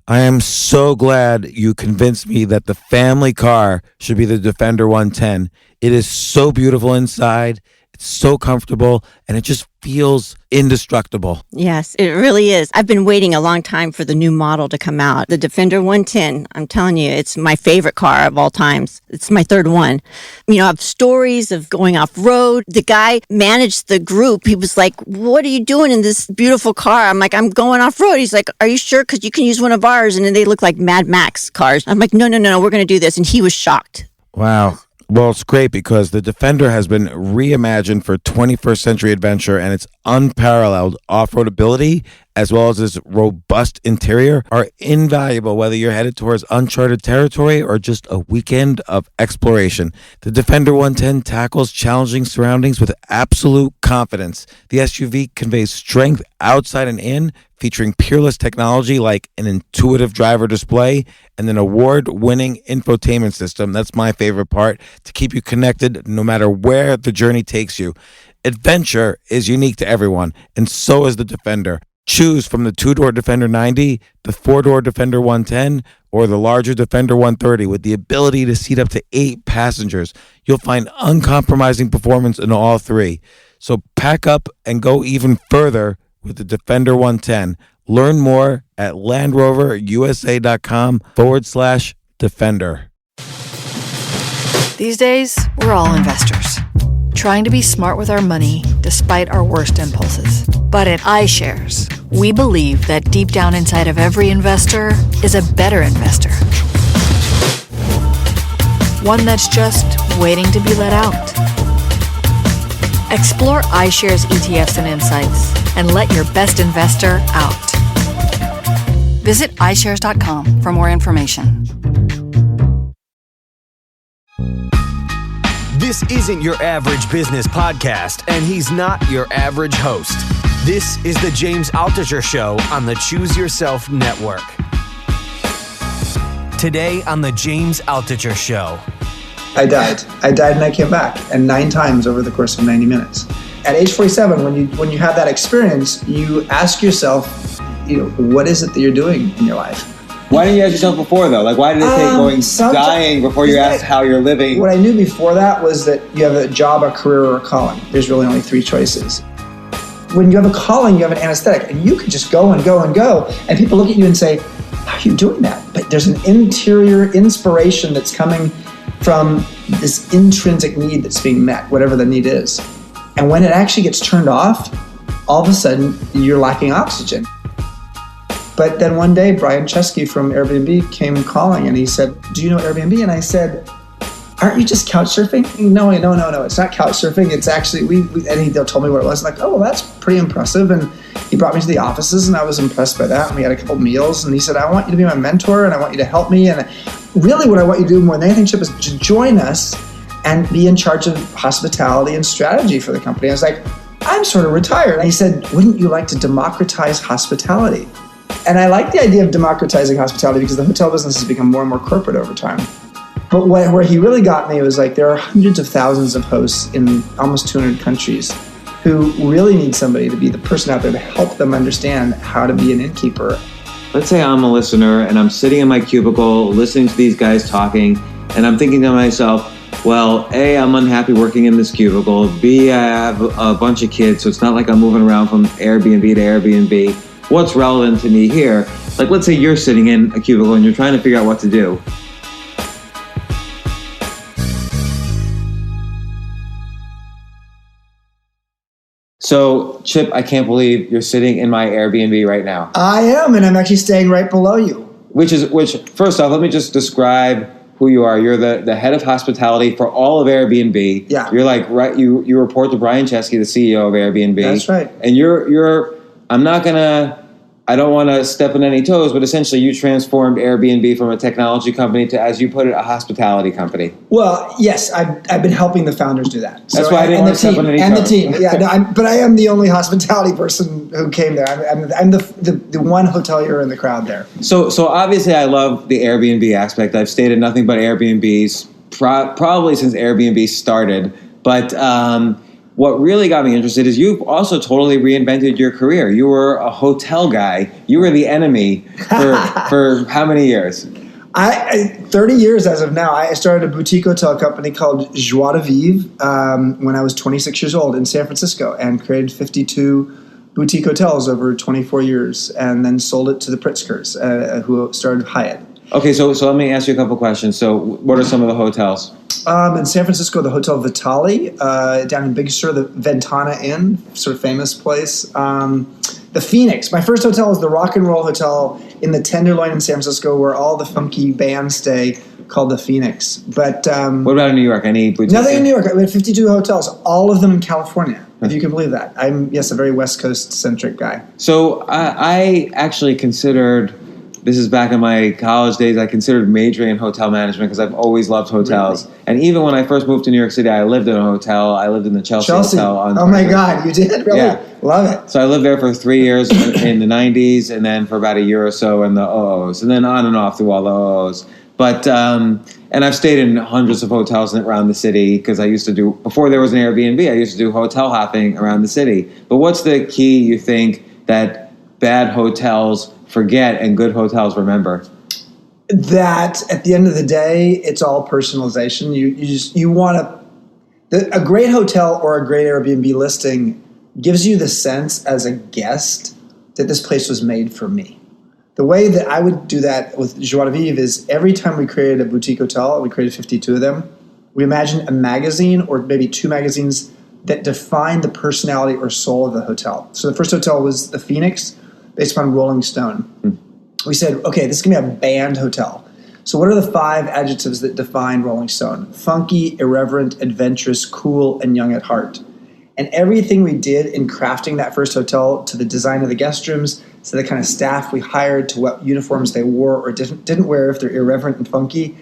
I am so glad you convinced me that the family car should be the Defender 110. It is so beautiful inside. It's so comfortable, and it just feels indestructible. Yes, it really is. I've been waiting a long time for the new model to come out. The Defender 110, I'm telling you, it's my favorite car of all times. It's my third one. You know, I have stories of going off-road. The guy managed the group. He was like, what are you doing in this beautiful car? I'm like, I'm going off-road. He's like, are you sure? Because you can use one of ours. And then they look like Mad Max cars. I'm like, no, we're going to do this. And he was shocked. Wow. Well, it's great because the Defender has been reimagined for 21st century adventure, and its unparalleled off-road ability, as well as its robust interior, are invaluable whether you're headed towards uncharted territory or just a weekend of exploration. The Defender 110 tackles challenging surroundings with absolute confidence. The SUV conveys strength outside and in, featuring peerless technology like an intuitive driver display and an award-winning infotainment system. That's my favorite part, to keep you connected no matter where the journey takes you. Adventure is unique to everyone, and so is the Defender. Choose from the two-door Defender 90, the four-door Defender 110, or the larger Defender 130 with the ability to seat up to 8 passengers. You'll find uncompromising performance in all three. So pack up and go even further with the Defender 110. Learn more at LandRoverUSA.com/Defender. These days, we're all investors, trying to be smart with our money despite our worst impulses. But at iShares, we believe that deep down inside of every investor is a better investor. One that's just waiting to be let out. Explore iShares ETFs and insights and let your best investor out. Visit iShares.com for more information. This isn't your average business podcast, and he's not your average host. This is the James Altucher Show on the Choose Yourself Network. Today on the James Altucher Show. I died and I came back, and 9 times over the course of 90 minutes. At age 47, when you have that experience, you ask yourself, what is it that you're doing in your life? Why didn't you ask yourself before, though? Like, why did it take dying before you asked how you're living? What I knew before that was that you have a job, a career, or a calling. There's really only 3 choices. When you have a calling, you have an anesthetic, and you could just go and go and go, and people look at you and say, how are you doing that? But there's an interior inspiration that's coming from this intrinsic need that's being met, whatever the need is. And when it actually gets turned off, all of a sudden, you're lacking oxygen. But then one day, Brian Chesky from Airbnb came calling, and he said, do you know Airbnb? And I said, aren't you just couch surfing? No, it's not couch surfing. It's actually, and he told me what it was. I'm like, oh, well, that's pretty impressive. And he brought me to the offices, and I was impressed by that. And we had a couple meals, and he said, I want you to be my mentor, and I want you to help me. And really what I want you to do more than anything, Chip, is to join us and be in charge of hospitality and strategy for the company. I was like, I'm sort of retired. And he said, wouldn't you like to democratize hospitality? And I like the idea of democratizing hospitality because the hotel business has become more and more corporate over time. But where he really got me was like, there are hundreds of thousands of hosts in almost 200 countries who really need somebody to be the person out there to help them understand how to be an innkeeper. Let's say I'm a listener and I'm sitting in my cubicle listening to these guys talking, and I'm thinking to myself, well, A, I'm unhappy working in this cubicle. B, I have a bunch of kids, so it's not like I'm moving around from Airbnb to Airbnb. What's relevant to me here? Like, let's say you're sitting in a cubicle and you're trying to figure out what to do. So, Chip, I can't believe you're sitting in my Airbnb right now. I am, and I'm actually staying right below you. Which, first off, let me just describe who you are. You're the head of hospitality for all of Airbnb. Yeah. You're like, right, you report to Brian Chesky, the CEO of Airbnb. That's right. And I don't want to step on any toes, but essentially you transformed Airbnb from a technology company to, as you put it, a hospitality company. Well, yes, I've been helping the founders do that. That's why I didn't want to step on any toes. And the team, yeah. No, but I am the only hospitality person who came there. I'm the one hotelier in the crowd there. So obviously I love the Airbnb aspect. I've stayed at nothing but Airbnbs probably since Airbnb started. But what really got me interested is you've also totally reinvented your career. You were a hotel guy. You were the enemy for how many years? 30 years as of now. I started a boutique hotel company called Joie de Vivre when I was 26 years old in San Francisco, and created 52 boutique hotels over 24 years, and then sold it to the Pritzkers, who started Hyatt. Okay, so let me ask you a couple questions. So what are some of the hotels? In San Francisco, the Hotel Vitale, down in Big Sur, the Ventana Inn, sort of famous place. The Phoenix. My first hotel was the Rock and Roll Hotel in the Tenderloin in San Francisco, where all the funky bands stay, called the Phoenix. But what about in New York? Any boutiques? Nothing in New York. We had 52 hotels, all of them in California, if you can believe that. I'm, yes, a very West Coast-centric guy. So I actually considered, this is back in my college days, I considered majoring in hotel management because I've always loved hotels. Really? And even when I first moved to New York City, I lived in a hotel. I lived in the Chelsea Hotel. Oh my God, you did? Really? Yeah. Love it. So I lived there for 3 years in the 90s, and then for about a year or so in the OOs, and then on and off through all the OOs. But, and I've stayed in hundreds of hotels around the city because I used to do, before there was an Airbnb, I used to do hotel hopping around the city. But what's the key, you think, that bad hotels forget and good hotels remember? That at the end of the day, it's all personalization. You want a great hotel or a great Airbnb listing gives you the sense as a guest that this place was made for me. The way that I would do that with Joie de Vivre is every time we created a boutique hotel, we created 52 of them, we imagined a magazine or maybe two magazines that defined the personality or soul of the hotel. So the first hotel was the Phoenix, based upon Rolling Stone. We said, okay, this is going to be a band hotel. So what are the 5 adjectives that define Rolling Stone? Funky, irreverent, adventurous, cool, and young at heart. And everything we did in crafting that first hotel, to the design of the guest rooms, to the kind of staff we hired, to what uniforms they wore or didn't wear if they're irreverent and funky,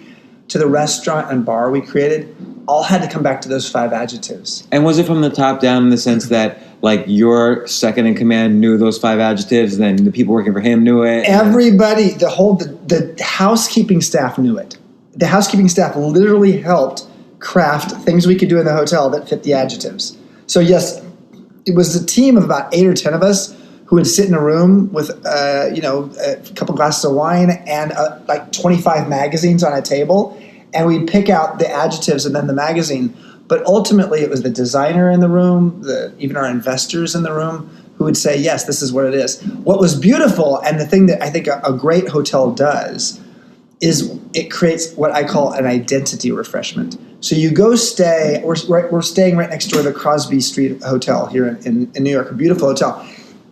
to the restaurant and bar we created, all had to come back to those 5 adjectives. And was it from the top down in the sense that, like, your second in command knew those 5 adjectives, and then the people working for him knew it? Everybody, the housekeeping staff knew it. The housekeeping staff literally helped craft things we could do in the hotel that fit the adjectives. So yes, it was a team of about 8 or 10 of us who would sit in a room with, a couple glasses of wine and like 25 magazines on a table, and we'd pick out the adjectives and then the magazine. But ultimately, it was the designer in the room, even our investors in the room, who would say, yes, this is what it is. What was beautiful, and the thing that I think a great hotel does, is it creates what I call an identity refreshment. So you go stay, we're staying right next door to the Crosby Street Hotel here in New York, a beautiful hotel.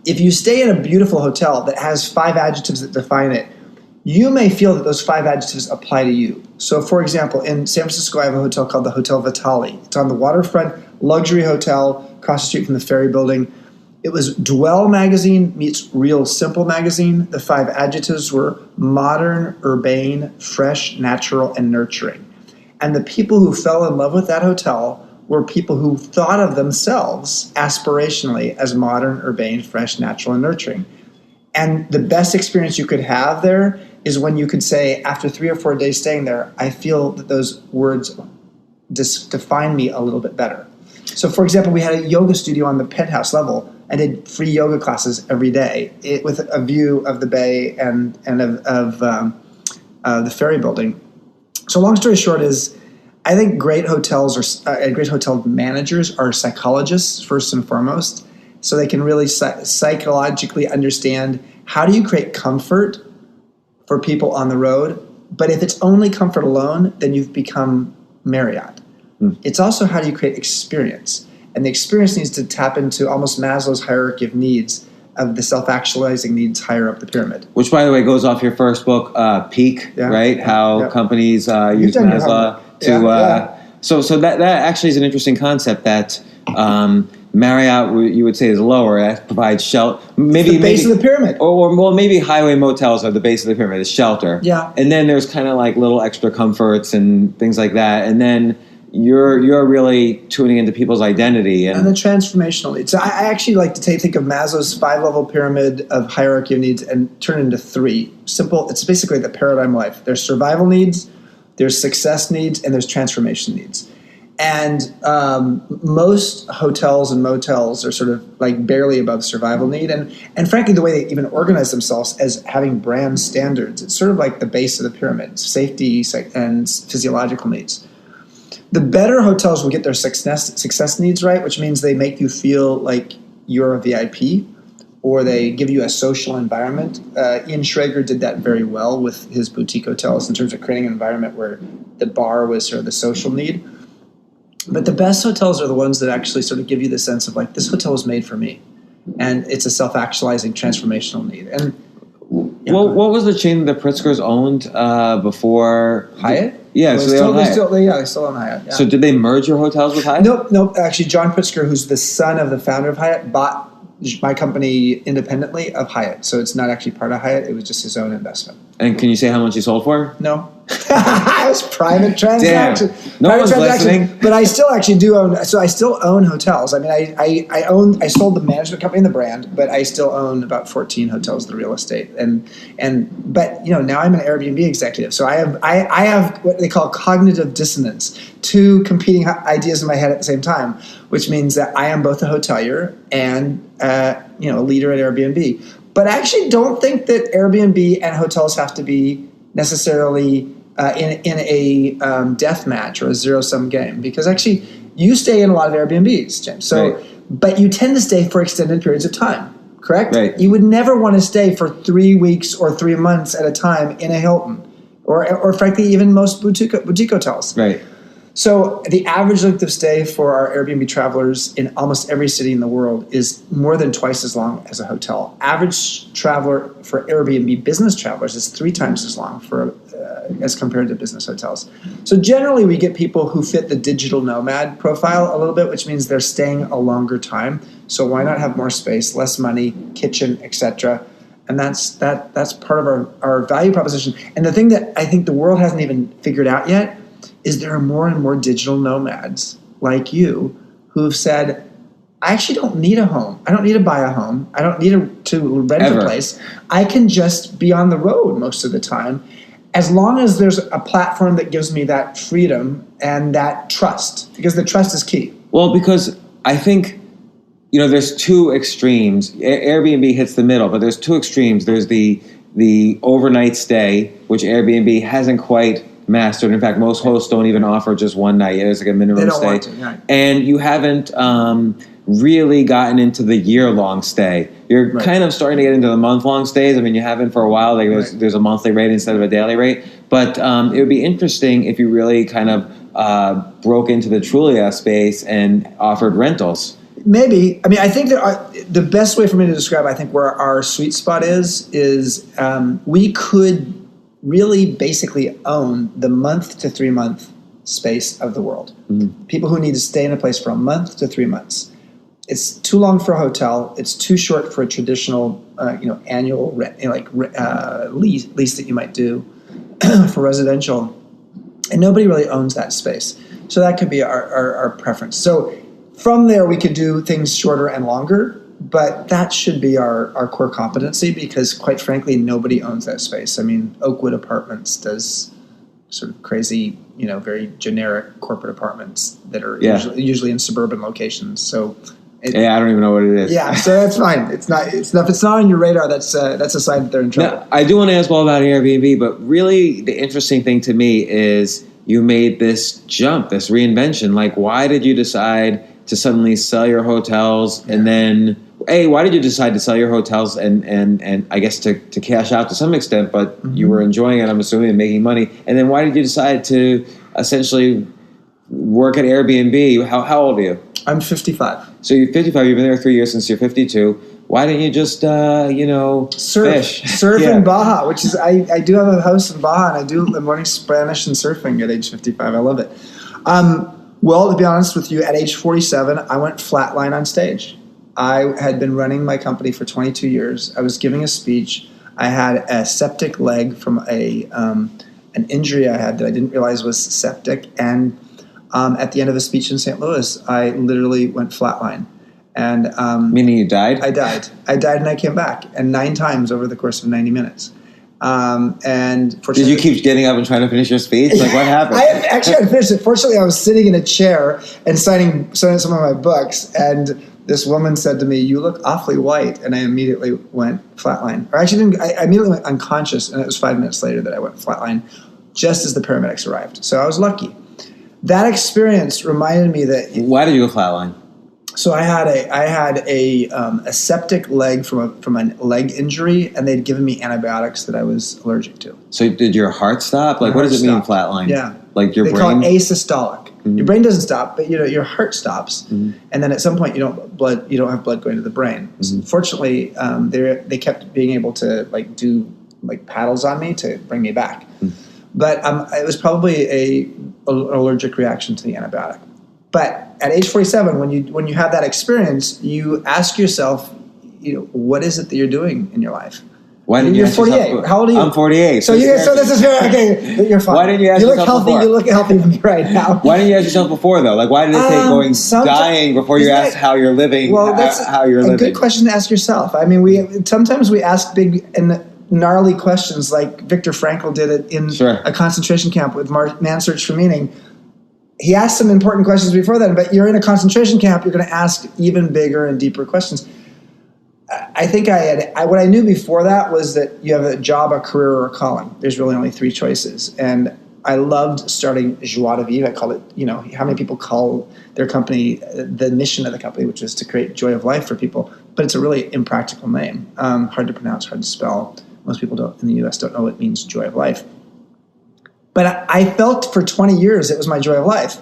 If you stay in a beautiful hotel that has 5 adjectives that define it, you may feel that those 5 adjectives apply to you. So, for example, in San Francisco, I have a hotel called the Hotel Vitale. It's on the waterfront, luxury hotel, across the street from the Ferry Building. It was Dwell magazine meets Real Simple magazine. The 5 adjectives were modern, urbane, fresh, natural, and nurturing. And the people who fell in love with that hotel were people who thought of themselves aspirationally as modern, urbane, fresh, natural, and nurturing. And the best experience you could have there is when you could say, after 3 or 4 days staying there, I feel that those words define me a little bit better. So, for example, we had a yoga studio on the penthouse level and did free yoga classes every day with a view of the bay and of the Ferry Building. So, long story short is, I think great hotels great hotel managers are psychologists first and foremost, so they can really psychologically understand how do you create comfort for people on the road. But if it's only comfort alone, then you've become Marriott. It's also how do you create experience. And the experience needs to tap into almost Maslow's hierarchy of needs, of the self-actualizing needs higher up the pyramid. Which, by the way, goes off your first book, Peak, right? How companies use Maslow to... So that actually is an interesting concept that Marriott, you would say, is lower. It provides shelter. Maybe the base of the pyramid. Or maybe highway motels are the base of the pyramid. It's shelter. Yeah. And then there's kind of like little extra comforts and things like that. And then you're really tuning into people's identity. And the transformational needs. So I actually like to think of Maslow's 5-level pyramid of hierarchy of needs and turn it into 3. Simple. It's basically the paradigm life. There's survival needs, there's success needs, and there's transformation needs. And most hotels and motels are sort of like barely above survival need. And frankly, the way they even organize themselves as having brand standards, it's sort of like the base of the pyramid, safety and physiological needs. The better hotels will get their success needs right, which means they make you feel like you're a VIP, or they give you a social environment. Ian Schrager did that very well with his boutique hotels in terms of creating an environment where the bar was sort of the social need. But the best hotels are the ones that actually sort of give you the sense of like, this hotel was made for me. And it's a self-actualizing transformational need. And what was the chain that the Pritzkers owned before Hyatt? Yeah, so they own Hyatt. They still own Hyatt. Yeah. So did they merge your hotels with Hyatt? Nope. Actually, John Pritzker, who's the son of the founder of Hyatt, bought my company independently of Hyatt. So it's not actually part of Hyatt. It was just his own investment. And can you say how much he sold for? No. It was private transaction. Damn. No one's listening. But I still actually do own. So I still own hotels. I mean, I sold the management company and the brand, but I still own about 14 hotels, the real estate. But now I'm an Airbnb executive. So I have what they call cognitive dissonance, two competing ideas in my head at the same time, which means that I am both a hotelier and a leader at Airbnb. But I actually don't think that Airbnb and hotels have to be necessarily in a death match or a zero-sum game, because actually you stay in a lot of Airbnbs, James. So, right. But you tend to stay for extended periods of time, correct? Right. You would never want to stay for 3 weeks or 3 months at a time in a Hilton, or frankly even most boutique hotels. Right. So the average length of stay for our Airbnb travelers in almost every city in the world is more than twice as long as a hotel. Average traveler for Airbnb business travelers is 3 times as long as compared to business hotels. So generally we get people who fit the digital nomad profile a little bit, which means they're staying a longer time. So why not have more space, less money, kitchen, etc. And that's part of our value proposition. And the thing that I think the world hasn't even figured out yet is there are more and more digital nomads like you who've said, I actually don't need a home. I don't need to buy a home. I don't need to rent a place. I can just be on the road most of the time, as long as there's a platform that gives me that freedom and that trust, because the trust is key. Well, because I think, there's two extremes. Airbnb hits the middle, but there's two extremes. There's the overnight stay, which Airbnb hasn't quite mastered. In fact, most hosts don't even offer just one night. There's like a minimum stay. Want to, right. And you haven't really gotten into the year-long stay. You're right. kind of starting to get into the month-long stays. I mean, you haven't for a while. Like there's a monthly rate instead of a daily rate. But it would be interesting if you really kind of broke into the Trulia space and offered rentals. Maybe. I mean, I think that the best way for me to describe, I think, where our sweet spot is we could really basically own the month to 3 month space of the world. Mm-hmm. People who need to stay in a place for a month to 3 months. It's too long for a hotel. It's too short for a traditional, annual rent, lease that you might do for residential. And nobody really owns that space. So that could be our preference. So from there, we could do things shorter and longer. But that should be our core competency, because, quite frankly, nobody owns that space. I mean, Oakwood Apartments does sort of crazy, very generic corporate apartments that are usually in suburban locations. So, I don't even know what it is. Yeah, so that's fine. It's not. If it's not on your radar, that's a sign that they're in trouble. Now, I do want to ask all about Airbnb, but really the interesting thing to me is you made this jump, this reinvention. Like, why did you decide to suddenly sell your hotels, and then why did you decide to sell your hotels and I guess to cash out to some extent, but mm-hmm. you were enjoying it, I'm assuming, and making money. And then why did you decide to essentially work at Airbnb? How old are you? I'm 55. So you're 55. You've been there 3 years since you're 52. Why didn't you just, fish? Surf in Baja, which is, I do have a house in Baja, and I do learning Spanish and surfing at age 55. I love it. Well, to be honest with you, at age 47, I went flatline on stage. I had been running my company for 22 years. I was giving a speech. I had a septic leg from an injury I had that I didn't realize was septic. And at the end of a speech in St. Louis, I literally went flatline. And meaning you died? I died and I came back, and 9 times over the course of 90 minutes. And Did fortunately, you keep getting up and trying to finish your speech? Like, what happened? I actually had finished it. Fortunately, I was sitting in a chair and signing some of my books, and this woman said to me, "You look awfully white," and I immediately went flatline. Or actually, didn't. I immediately went unconscious, and it was 5 minutes later that I went flatline, just as the paramedics arrived. So I was lucky. That experience reminded me that. Why did you go flatline? So I had a septic leg from a leg injury, and they'd given me antibiotics that I was allergic to. So did your heart stop? Like, My what does it mean, heart flatline? Yeah. Like your they brain? call it asystolic. Mm-hmm. Your brain doesn't stop, but your heart stops, and then at some point you don't have blood going to the brain. Mm-hmm. Fortunately, they kept being able to do paddles on me to bring me back, but it was probably an allergic reaction to the antibiotic. But at age 47, when you have that experience, you ask yourself, what is it that you're doing in your life? Why didn't you're you ask 48. yourself? How old are you? I'm 48. So this is very okay. You're fine. Why didn't you ask look yourself healthy. before? You look healthy to me right now. Why didn't you ask yourself before, though? Like, why did it take dying before you asked how you're living? Well, that's how you're living. A good question to ask yourself. I mean, sometimes we ask big and gnarly questions, like Viktor Frankl did it in a concentration camp with Man's Search for Meaning. He asked some important questions before that, but you're in a concentration camp, you're going to ask even bigger and deeper questions. I think what I knew before that was that you have a job, a career, or a calling. There's really only 3 choices. And I loved starting Joie de Vivre. I called it, how many people call their company, the mission of the company, which is to create joy of life for people. But it's a really impractical name, hard to pronounce, hard to spell. Most people in the U.S. don't know what it means, joy of life. But I felt for 20 years it was my joy of life.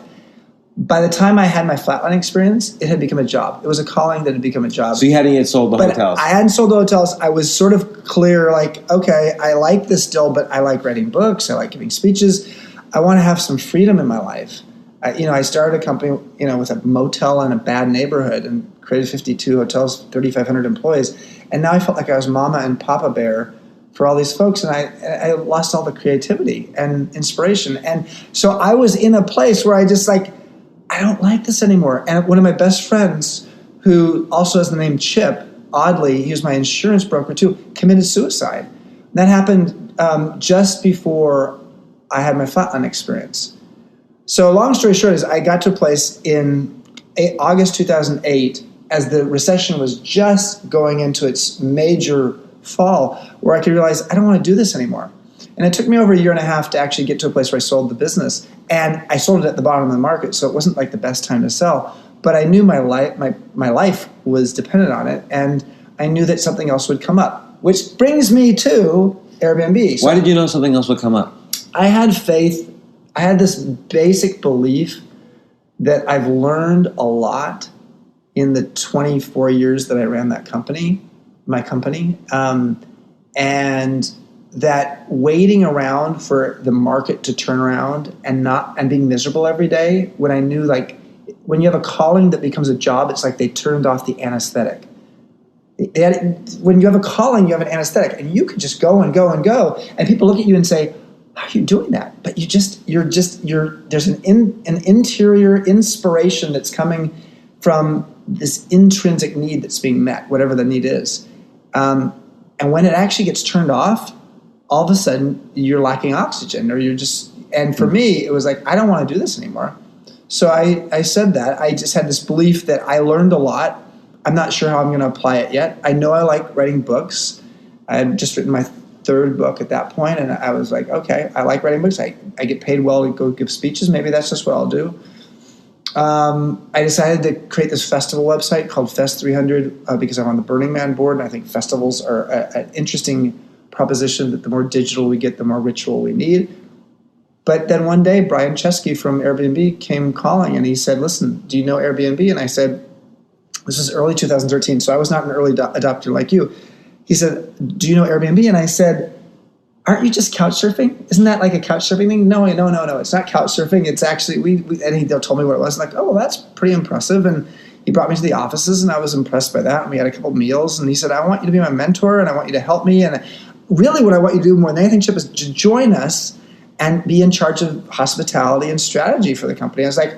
By the time I had my flatline experience, it had become a job. It was a calling that had become a job. So you hadn't yet sold the hotels? I hadn't sold the hotels. I was sort of clear, okay, I like this still, but I like writing books. I like giving speeches. I want to have some freedom in my life. I started a company, with a motel in a bad neighborhood and created 52 hotels, 3,500 employees. And now I felt like I was mama and papa bear for all these folks, and I lost all the creativity and inspiration. And so I was in a place where I just I don't like this anymore. And one of my best friends, who also has the name Chip, oddly, he was my insurance broker too, committed suicide. That happened just before I had my flatline experience. So long story short is I got to a place in August 2008 as the recession was just going into its major fall, where I could realize I don't want to do this anymore. And it took me over a year and a half to actually get to a place where I sold the business. And I sold it at the bottom of the market, so it wasn't the best time to sell. But I knew my life was dependent on it, and I knew that something else would come up. Which brings me to Airbnb. So why did you know something else would come up? I had faith. I had this basic belief that I've learned a lot in the 24 years that I ran my company, and that waiting around for the market to turn around and being miserable every day, when I knew when you have a calling that becomes a job, it's like they turned off the anesthetic. When you have a calling, you have an anesthetic, and you could just go and go and go, and people look at you and say, "How are you doing that?" But there's an interior inspiration that's coming from this intrinsic need that's being met, whatever the need is. And when it actually gets turned off, all of a sudden you're lacking oxygen, or and for me, it was I don't want to do this anymore. So I said that. I just had this belief that I learned a lot. I'm not sure how I'm going to apply it yet. I know I like writing books. I had just written my 3rd book at that point, and I was okay, I like writing books. I get paid well to go give speeches. Maybe that's just what I'll do. I decided to create this festival website called Fest 300 because I'm on the Burning Man board, and I think festivals are an interesting proposition, that the more digital we get, the more ritual we need. But then one day, Brian Chesky from Airbnb came calling, and he said, "Listen, do you know Airbnb?" And I said, this is early 2013, so I was not an early adopter like you. He said, "Do you know Airbnb?" And I said, "Aren't you just couch surfing? Isn't that like a couch surfing thing?" No, it's not couch surfing. It's actually, and he told me what it was. Oh, well, that's pretty impressive. And he brought me to the offices, and I was impressed by that. And we had a couple of meals, and he said, "I want you to be my mentor, and I want you to help me. And really what I want you to do more than anything, Chip, is to join us and be in charge of hospitality and strategy for the company." I was like,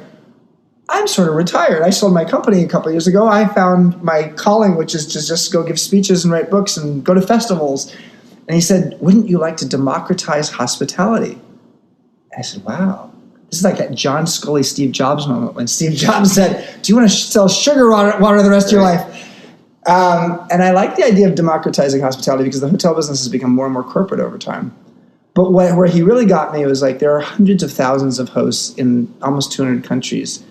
I'm sort of retired. I sold my company a couple of years ago. I found my calling, which is to just go give speeches and write books and go to festivals. And he said, wouldn't you like to democratize hospitality? And I said, wow. This is like that John Scully, Steve Jobs moment when Steve Jobs said, do you want to sell sugar water the rest of your life? And I like the idea of democratizing hospitality because the hotel business has become more and more corporate over time. But where he really got me was like there are hundreds of thousands of hosts in almost 200 countries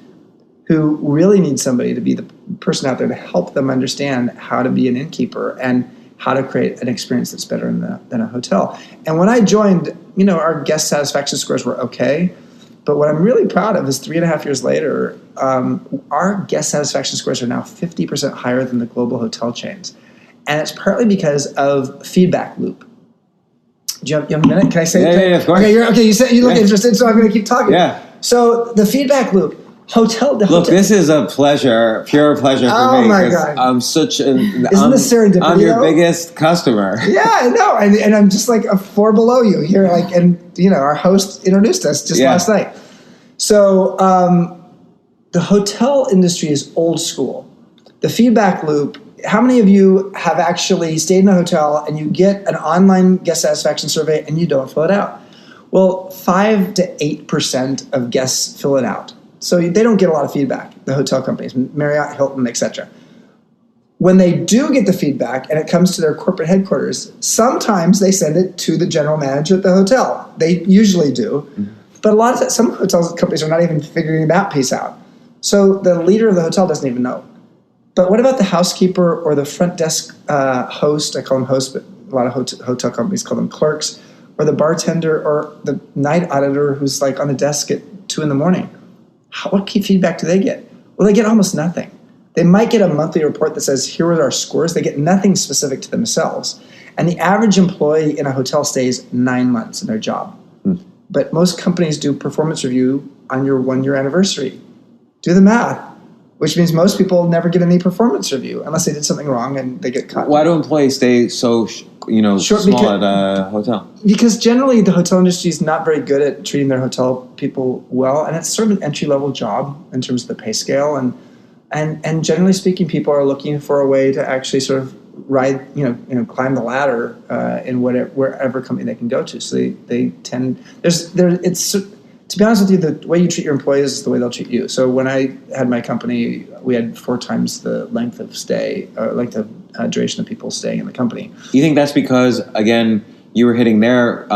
who really need somebody to be the person out there to help them understand how to be an innkeeper and how to create an experience that's better than a hotel. And when I joined, our guest satisfaction scores were okay. But what I'm really proud of is 3.5 years later, our guest satisfaction scores are now 50% higher than the global hotel chains. And it's partly because of feedback loop. Do you have a minute? Can I say it? Yeah, of course. Okay, you look interested, so I'm going to keep talking. Yeah. So the feedback loop. Look, this is a pleasure, pure pleasure for me. Oh my God. I'm such an... Isn't this serendipity? I'm your biggest customer. Yeah, I know. And I'm just like a floor below you here. Our host introduced us just last night. So the hotel industry is old school. The feedback loop, how many of you have actually stayed in a hotel and you get an online guest satisfaction survey and you don't fill it out? Well, 5 to 8% of guests fill it out. So they don't get a lot of feedback, the hotel companies, Marriott, Hilton, etc. When they do get the feedback and it comes to their corporate headquarters, sometimes they send it to the general manager at the hotel. They usually do. Mm-hmm. But a lot of times, some hotel companies are not even figuring that piece out. So the leader of the hotel doesn't even know. But what about the housekeeper or the front desk host? I call them hosts, but a lot of hotel companies call them clerks. Or the bartender or the night auditor who's like on the desk at 2 a.m. What key feedback do they get? Well, they get almost nothing. They might get a monthly report that says, here are our scores. They get nothing specific to themselves. And the average employee in a hotel stays 9 months in their job. But most companies do performance review on your 1-year anniversary. Do the math, which means most people never get any performance review unless they did something wrong and they get cut. Why do employees stay so small at a hotel? Because generally the hotel industry is not very good at treating their hotel people well, and it's sort of an entry-level job in terms of the pay scale. And generally speaking, people are looking for a way to actually sort of ride, climb the ladder in wherever company they can go to. So they tend to be honest with you, the way you treat your employees is the way they'll treat you. So when I had my company, we had 4 times the length of stay, duration of people staying in the company. You think that's because, again, you were hitting their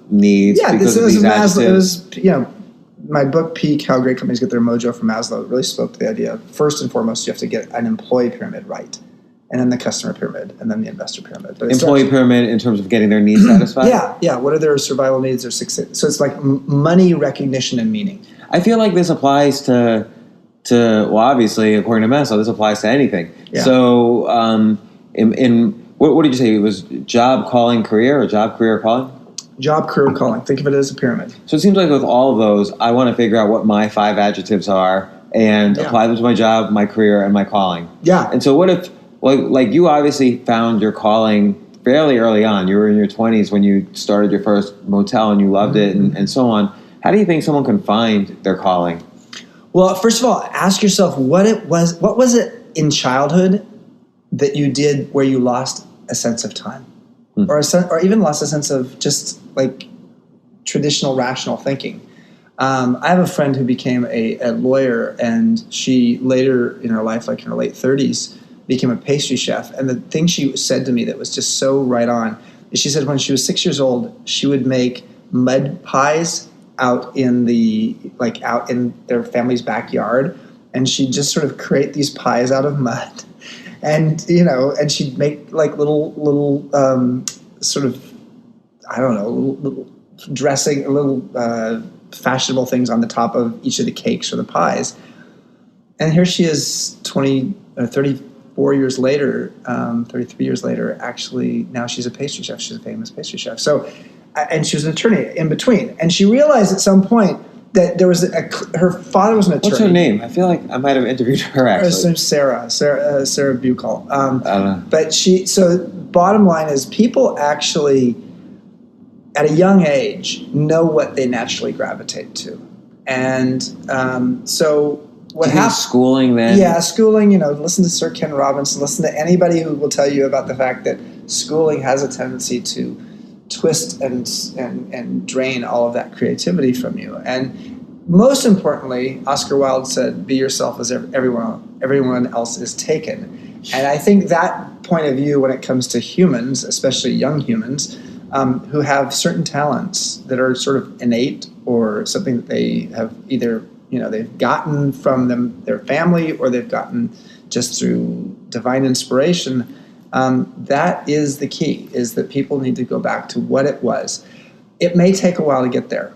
needs? Yeah, because it of was these adjectives? It was, my book, Peak, How Great Companies Get Their Mojo from Maslow, really spoke to the idea of, first and foremost, you have to get an employee pyramid right. And then the customer pyramid, and then the investor pyramid. But employee pyramid in terms of getting their needs satisfied? Yeah. What are their survival needs? Their success? So it's like money, recognition, and meaning. I feel like this applies to obviously, according to Maslow, this applies to anything. Yeah. So what did you say? It was job, calling, career, or job, career, calling? Job, career, calling. Think of it as a pyramid. So it seems like with all of those, I want to figure out what my 5 adjectives are and apply them to my job, my career, and my calling. Yeah. And so what if... Like you obviously found your calling fairly early on. You were in your 20s when you started your first motel and you loved it and so on. How do you think someone can find their calling? Well, first of all, ask yourself what was it in childhood that you did where you lost a sense of time or even lost a sense of just like traditional rational thinking. I have a friend who became a lawyer, and she later in her life, like in her late 30s, became a pastry chef. And the thing she said to me that was just so right on is she said when she was 6 years old, she would make mud pies out in their family's backyard. And she'd just sort of create these pies out of mud. And, and she'd make like little sort of, I don't know, little dressing, little fashionable things on the top of each of the cakes or the pies. And here she is 33 years later, actually, now she's a pastry chef. She's a famous pastry chef. So, and she was an attorney in between. And she realized at some point that there was her father was an attorney. What's her name? I feel like I might have interviewed her actually. Her name's Sarah Buchel. I don't know. But so bottom line is people actually, at a young age, know what they naturally gravitate to. And so what happens? Schooling then? Yeah, schooling, listen to Sir Ken Robinson, listen to anybody who will tell you about the fact that schooling has a tendency to twist and drain all of that creativity from you. And most importantly, Oscar Wilde said, "Be yourself as everyone else is taken." And I think that point of view, when it comes to humans, especially young humans, who have certain talents that are sort of innate or something that they have either they've gotten from their family, or they've gotten just through divine inspiration. That is the key, is that people need to go back to what it was. It may take a while to get there,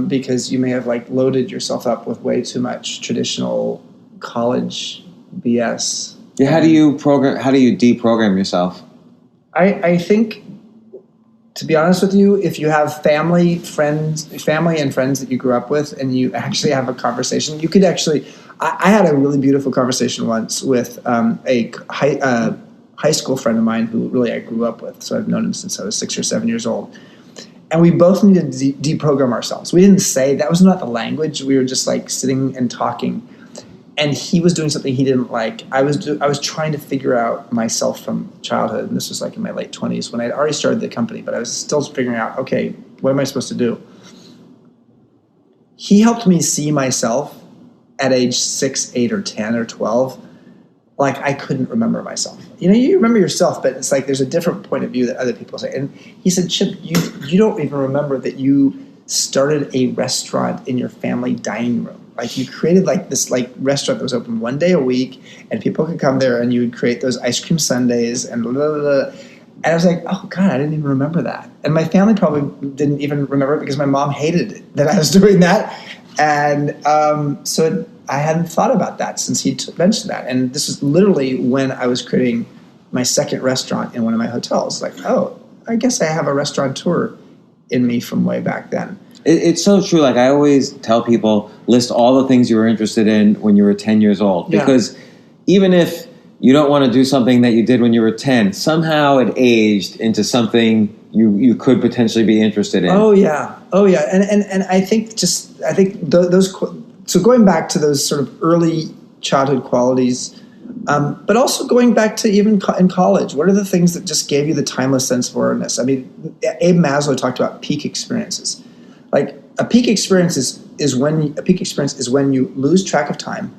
because you may have loaded yourself up with way too much traditional college BS. Yeah, how do you deprogram yourself? I think, to be honest with you, if you have family and friends that you grew up with, and you actually have a conversation, you could actually. I had a really beautiful conversation once with a high school friend of mine who really I grew up with. So I've known him since I was 6 or 7 years old. And we both needed to deprogram ourselves. We didn't say, that was not the language. We were just sitting and talking. And he was doing something he didn't like. I was trying to figure out myself from childhood. And this was in my late 20s when I'd already started the company, but I was still figuring out, okay, what am I supposed to do? He helped me see myself at age 6, 8, or 10, or 12. I couldn't remember myself. You remember yourself, but it's there's a different point of view that other people say. And he said, "Chip, you don't even remember that you started a restaurant in your family dining room. You created this restaurant that was open one day a week, and people could come there, and you would create those ice cream sundaes and blah, blah, blah." And I was like, oh God, I didn't even remember that. And my family probably didn't even remember it because my mom hated it, that I was doing that. And so I hadn't thought about that since he mentioned that. And this was literally when I was creating my second restaurant in one of my hotels. Oh, I guess I have a restaurateur in me from way back then. It's so true. I always tell people, list all the things you were interested in when you were 10 years old. Because even if you don't want to do something that you did when you were 10, somehow it aged into something you could potentially be interested in. Oh yeah. And I think those. So going back to those sort of early childhood qualities, but also going back to even in college, what are the things that just gave you the timeless sense of awareness? I mean, Abe Maslow talked about peak experiences. A peak experience is when you lose track of time,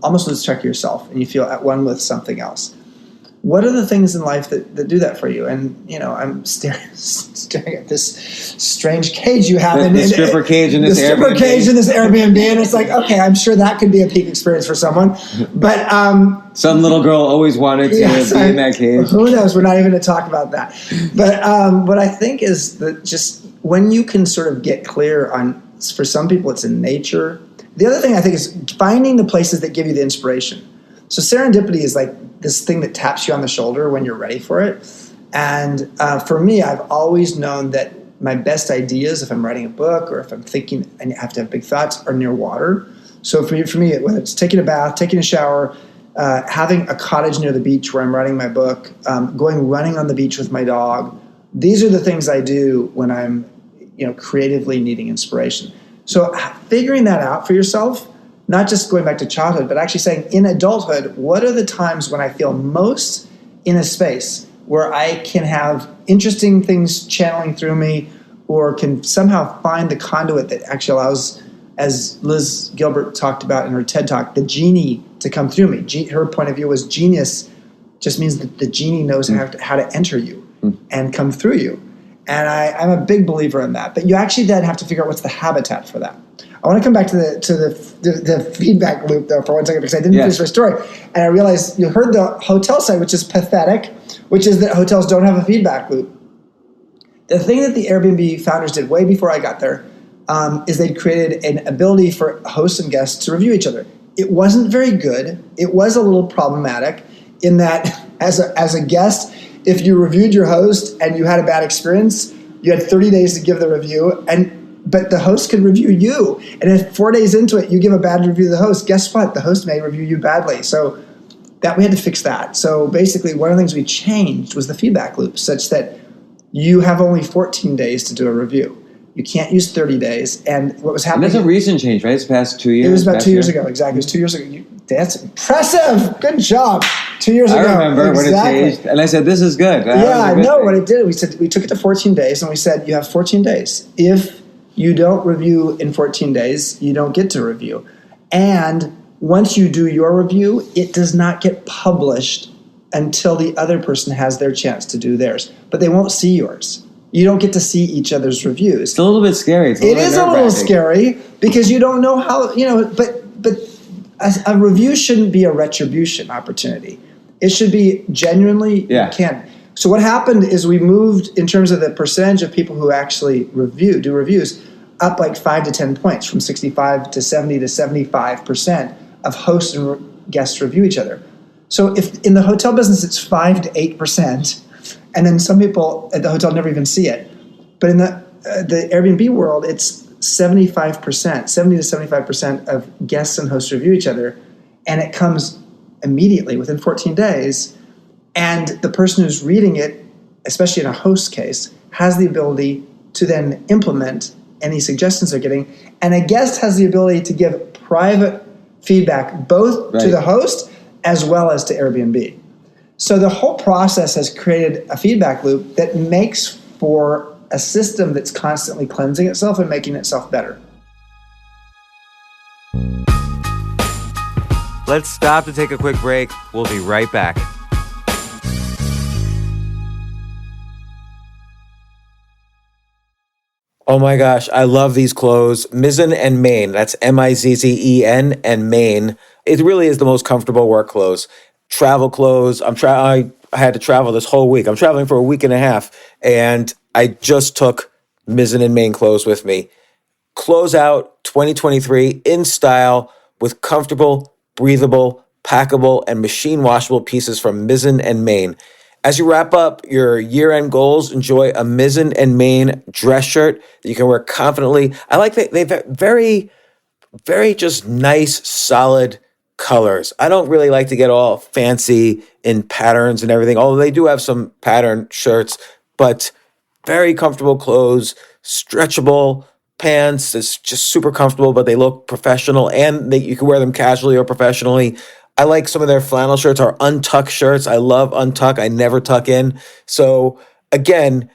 almost lose track of yourself, and you feel at one with something else. What are the things in life that do that for you? And, I'm staring at this strange cage you have. The stripper cage in this Airbnb. The stripper cage in this Airbnb. And it's okay, I'm sure that could be a peak experience for someone. But some little girl always wanted to be in that cage. Who knows? We're not even going to talk about that. But what I think is that just when you can sort of get clear on, for some people it's in nature. The other thing I think is finding the places that give you the inspiration. So serendipity is this thing that taps you on the shoulder when you're ready for it. And for me, I've always known that my best ideas, if I'm writing a book or if I'm thinking and I have to have big thoughts, are near water. So for me, whether it's taking a bath, taking a shower, having a cottage near the beach where I'm writing my book, going running on the beach with my dog, these are the things I do when I'm creatively needing inspiration. So figuring that out for yourself, not just going back to childhood, but actually saying in adulthood, what are the times when I feel most in a space where I can have interesting things channeling through me, or can somehow find the conduit that actually allows, as Liz Gilbert talked about in her TED Talk, the genie to come through me. Her point of view was genius just means that the genie knows how to enter you and come through you. And I'm a big believer in that. But you actually then have to figure out what's the habitat for that. I want to come back to the feedback loop, though, for 1 second, because I didn't finish my story. And I realized you heard the hotel side, which is pathetic, which is that hotels don't have a feedback loop. The thing that the Airbnb founders did way before I got there is they created an ability for hosts and guests to review each other. It wasn't very good. It was a little problematic in that as a guest, if you reviewed your host and you had a bad experience, you had 30 days to give the review, but the host could review you. And if 4 days into it, you give a bad review to the host, guess what? The host may review you badly. So that we had to fix that. So basically, one of the things we changed was the feedback loop, such that you have only 14 days to do a review. You can't use 30 days. And what was happening... And that's a recent change, right? It's past 2 years. It was about 2 years ago, exactly. It was 2 years ago. That's impressive. Good job. 2 years ago. I remember when it changed, and I said, "This is good." I know what it did. We took it to 14 days, and we said, "You have 14 days. If you don't review in 14 days, you don't get to review. And once you do your review, it does not get published until the other person has their chance to do theirs. But they won't see yours. You don't get to see each other's reviews. It's a little bit scary. It is a little scary because you don't know how, but a review shouldn't be a retribution opportunity. It should be genuinely, you can. So what happened is we moved, in terms of the percentage of people who actually do reviews, up like 5 to 10 points, from 65 to 70 to 75% of hosts and guests review each other. So if in the hotel business it's 5 to 8%, and then some people at the hotel never even see it, but in the Airbnb world, it's 75%, 70 to 75% of guests and hosts review each other, and it comes immediately within 14 days. And the person who's reading it, especially in a host case, has the ability to then implement any suggestions they're getting. And a guest has the ability to give private feedback both to the host as well as to Airbnb. So the whole process has created a feedback loop that makes for a system that's constantly cleansing itself and making itself better. Let's stop to take a quick break. We'll be right back. Oh my gosh, I love these clothes. Mizzen and Main. That's Mizzen and Main. It really is the most comfortable work clothes. Travel clothes. I had to travel this whole week. I'm traveling for a week and a half, and I just took Mizzen and Main clothes with me. Close out 2023 in style with comfortable, breathable, packable, and machine washable pieces from Mizzen and Main. As you wrap up your year-end goals, enjoy a Mizzen and Main dress shirt that you can wear confidently. I like that they've very, very just nice, solid colors. I don't really like to get all fancy in patterns and everything, although they do have some pattern shirts, but very comfortable clothes, stretchable pants. It's just super comfortable, but they look professional, and you can wear them casually or professionally. I like some of their flannel shirts or untuck shirts. I love untuck. I never tuck in. So again,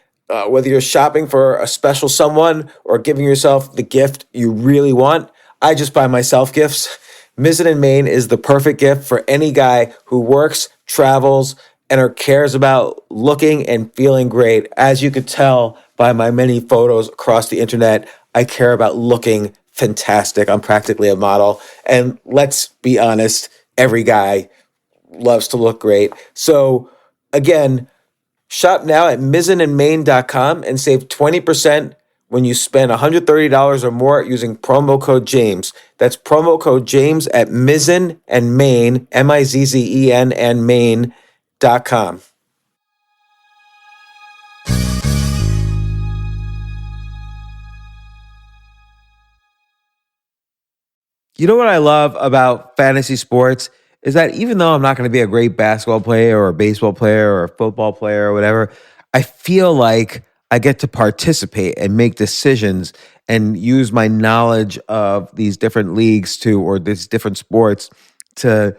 whether you're shopping for a special someone or giving yourself the gift you really want, I just buy myself gifts. Mizzen and Main is the perfect gift for any guy who works, travels, and cares about looking and feeling great. As you could tell by my many photos across the internet, I care about looking fantastic. I'm practically a model. And let's be honest, every guy loves to look great. So again, shop now at mizzenandmain.com and save 20% when you spend $130 or more using promo code James. That's promo code James at Mizzen and Main, Mizzen and Main.com. You know what I love about fantasy sports is that even though I'm not going to be a great basketball player or a baseball player or a football player or whatever, I feel like I get to participate and make decisions and use my knowledge of these different leagues or these different sports to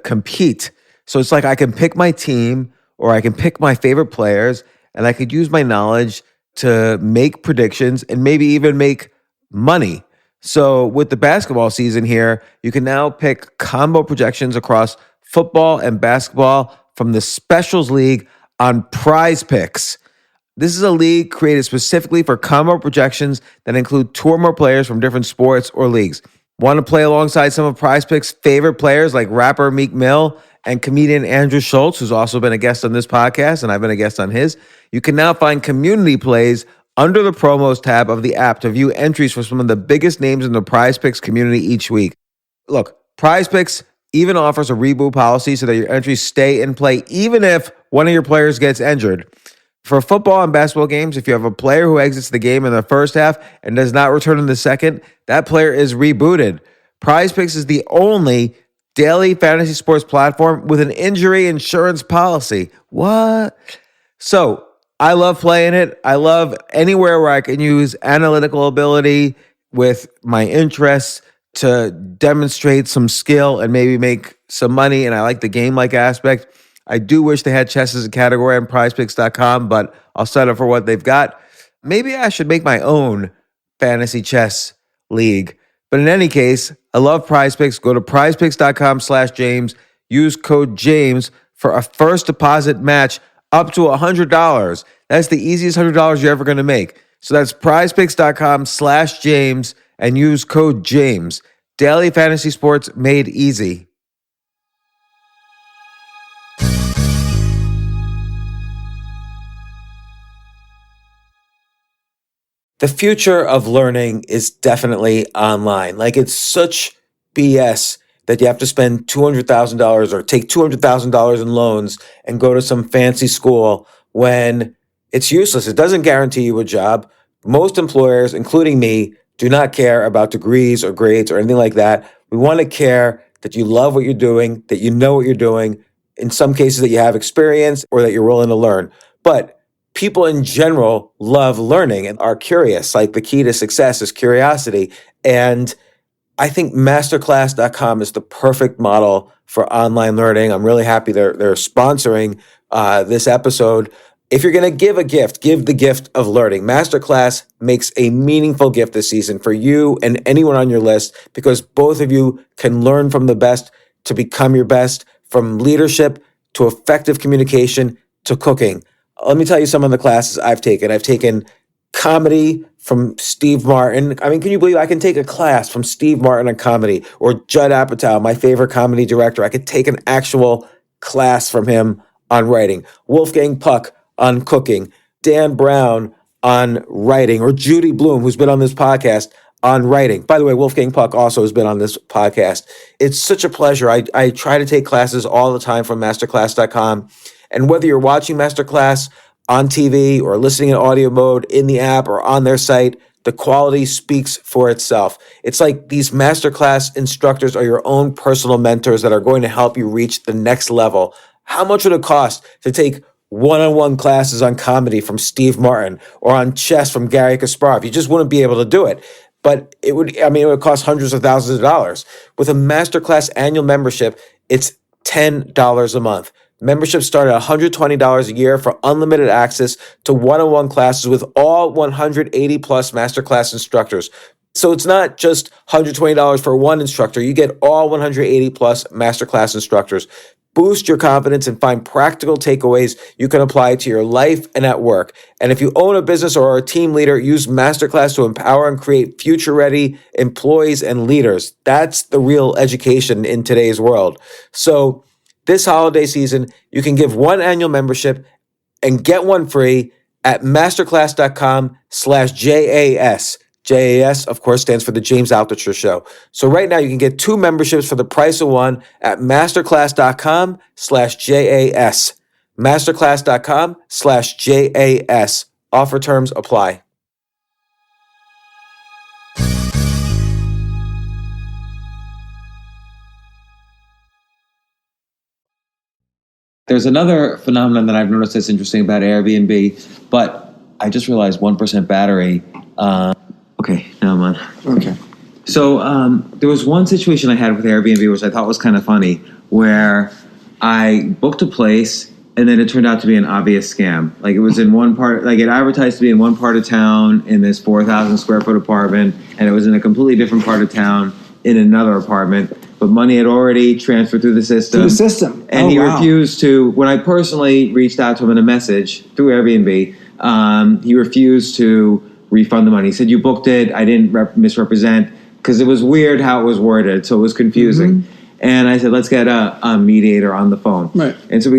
compete. So it's like I can pick my team or I can pick my favorite players, and I could use my knowledge to make predictions and maybe even make money. So with the basketball season here, you can now pick combo projections across football and basketball from the Specials League on Prize Picks. This is a league created specifically for combo projections that include two or more players from different sports or leagues. Want to play alongside some of Prize Picks' favorite players like rapper Meek Mill and comedian Andrew Schultz, who's also been a guest on this podcast, and I've been a guest on his? You can now find community plays under the promos tab of the app to view entries for some of the biggest names in the Prize Picks community each week. Look, Prize Picks even offers a reboot policy so that your entries stay in play even if one of your players gets injured. For football and basketball games, if you have a player who exits the game in the first half and does not return in the second, that player is rebooted. Prize Picks is the only daily fantasy sports platform with an injury insurance policy. What? So, I love playing it. I love anywhere where I can use analytical ability with my interests to demonstrate some skill and maybe make some money, and I like the game-like aspect. I do wish they had chess as a category on prizepicks.com, but I'll settle for what they've got. Maybe I should make my own fantasy chess league. But in any case, I love Prize Picks. Go to prizepicks.com/James. Use code James for a first deposit match up to $100. That's the easiest $100 you're ever going to make. So that's prizepicks.com/James and use code James. Daily fantasy sports made easy. The future of learning is definitely online. Like, it's such BS that you have to spend $200,000 or take $200,000 in loans and go to some fancy school when it's useless. It doesn't guarantee you a job. Most employers, including me, do not care about degrees or grades or anything like that. We want to care that you love what you're doing, that you know what you're doing, in some cases that you have experience or that you're willing to learn. But people in general love learning and are curious. Like, the key to success is curiosity. And I think masterclass.com is the perfect model for online learning. I'm really happy they're sponsoring this episode. If you're going to give a gift, give the gift of learning. Masterclass makes a meaningful gift this season for you and anyone on your list, because both of you can learn from the best to become your best, from leadership to effective communication to cooking. Let me tell you some of the classes I've taken. I've taken comedy from Steve Martin. I mean, can you believe I can take a class from Steve Martin on comedy, or Judd Apatow, my favorite comedy director? I could take an actual class from him on writing. Wolfgang Puck on cooking. Dan Brown on writing, or Judy Bloom, who's been on this podcast, on writing. By the way, Wolfgang Puck also has been on this podcast. It's such a pleasure. I try to take classes all the time from masterclass.com. And whether you're watching Masterclass on TV or listening in audio mode in the app or on their site, the quality speaks for itself. It's like these Masterclass instructors are your own personal mentors that are going to help you reach the next level. How much would it cost to take one-on-one classes on comedy from Steve Martin or on chess from Gary Kasparov? You just wouldn't be able to do it. But it would cost hundreds of thousands of dollars. With a Masterclass annual membership, it's $10 a month. Memberships start at $120 a year for unlimited access to one-on-one classes with all 180 plus Masterclass instructors. So it's not just $120 for one instructor. You get all 180 plus Masterclass instructors. Boost your confidence and find practical takeaways you can apply to your life and at work. And if you own a business or are a team leader, use Masterclass to empower and create future-ready employees and leaders. That's the real education in today's world. So this holiday season, you can give one annual membership and get one free at masterclass.com/JAS. JAS, of course, stands for the James Altucher Show. So right now you can get two memberships for the price of one at masterclass.com/JAS. Masterclass.com/JAS. Offer terms apply. There's another phenomenon that I've noticed that's interesting about Airbnb, but I just realized 1% battery. Okay, now I'm on. Okay. So there was one situation I had with Airbnb which I thought was kind of funny, where I booked a place and then it turned out to be an obvious scam. Like, it was in one part, like it advertised to be in one part of town in this 4,000 square foot apartment, and it was in a completely different part of town in another apartment. But money had already transferred through the system. Through the system. And he refused to, when I personally reached out to him in a message through Airbnb, he refused to refund the money. He said, you booked it, I didn't misrepresent, because it was weird how it was worded, so it was confusing. Mm-hmm. And I said, let's get a mediator on the phone. Right. And so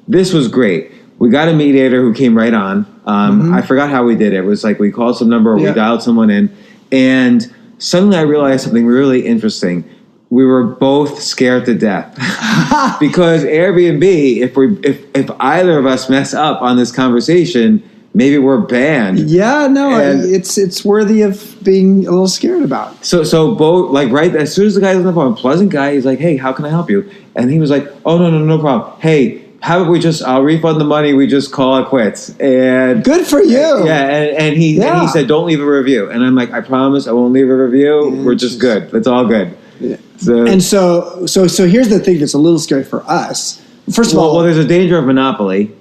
this was great. We got a mediator who came right on. I forgot how we did it. It was like we called some number, or we dialed someone in, and suddenly I realized something really interesting. We were both scared to death because Airbnb, if either of us mess up on this conversation, maybe we're banned. Yeah, no, it's worthy of being a little scared about. So both, like, right as soon as the guy was on the phone, pleasant guy, he's like, hey, how can I help you? And he was like, oh, no problem. Hey, how about I'll refund the money, we just call it quits. And good for you. Yeah, and he said, don't leave a review. And I'm like, I promise I won't leave a review. We're just good. It's all good. Yeah. So here's the thing that's a little scary for us. First of all, there's a danger of monopoly.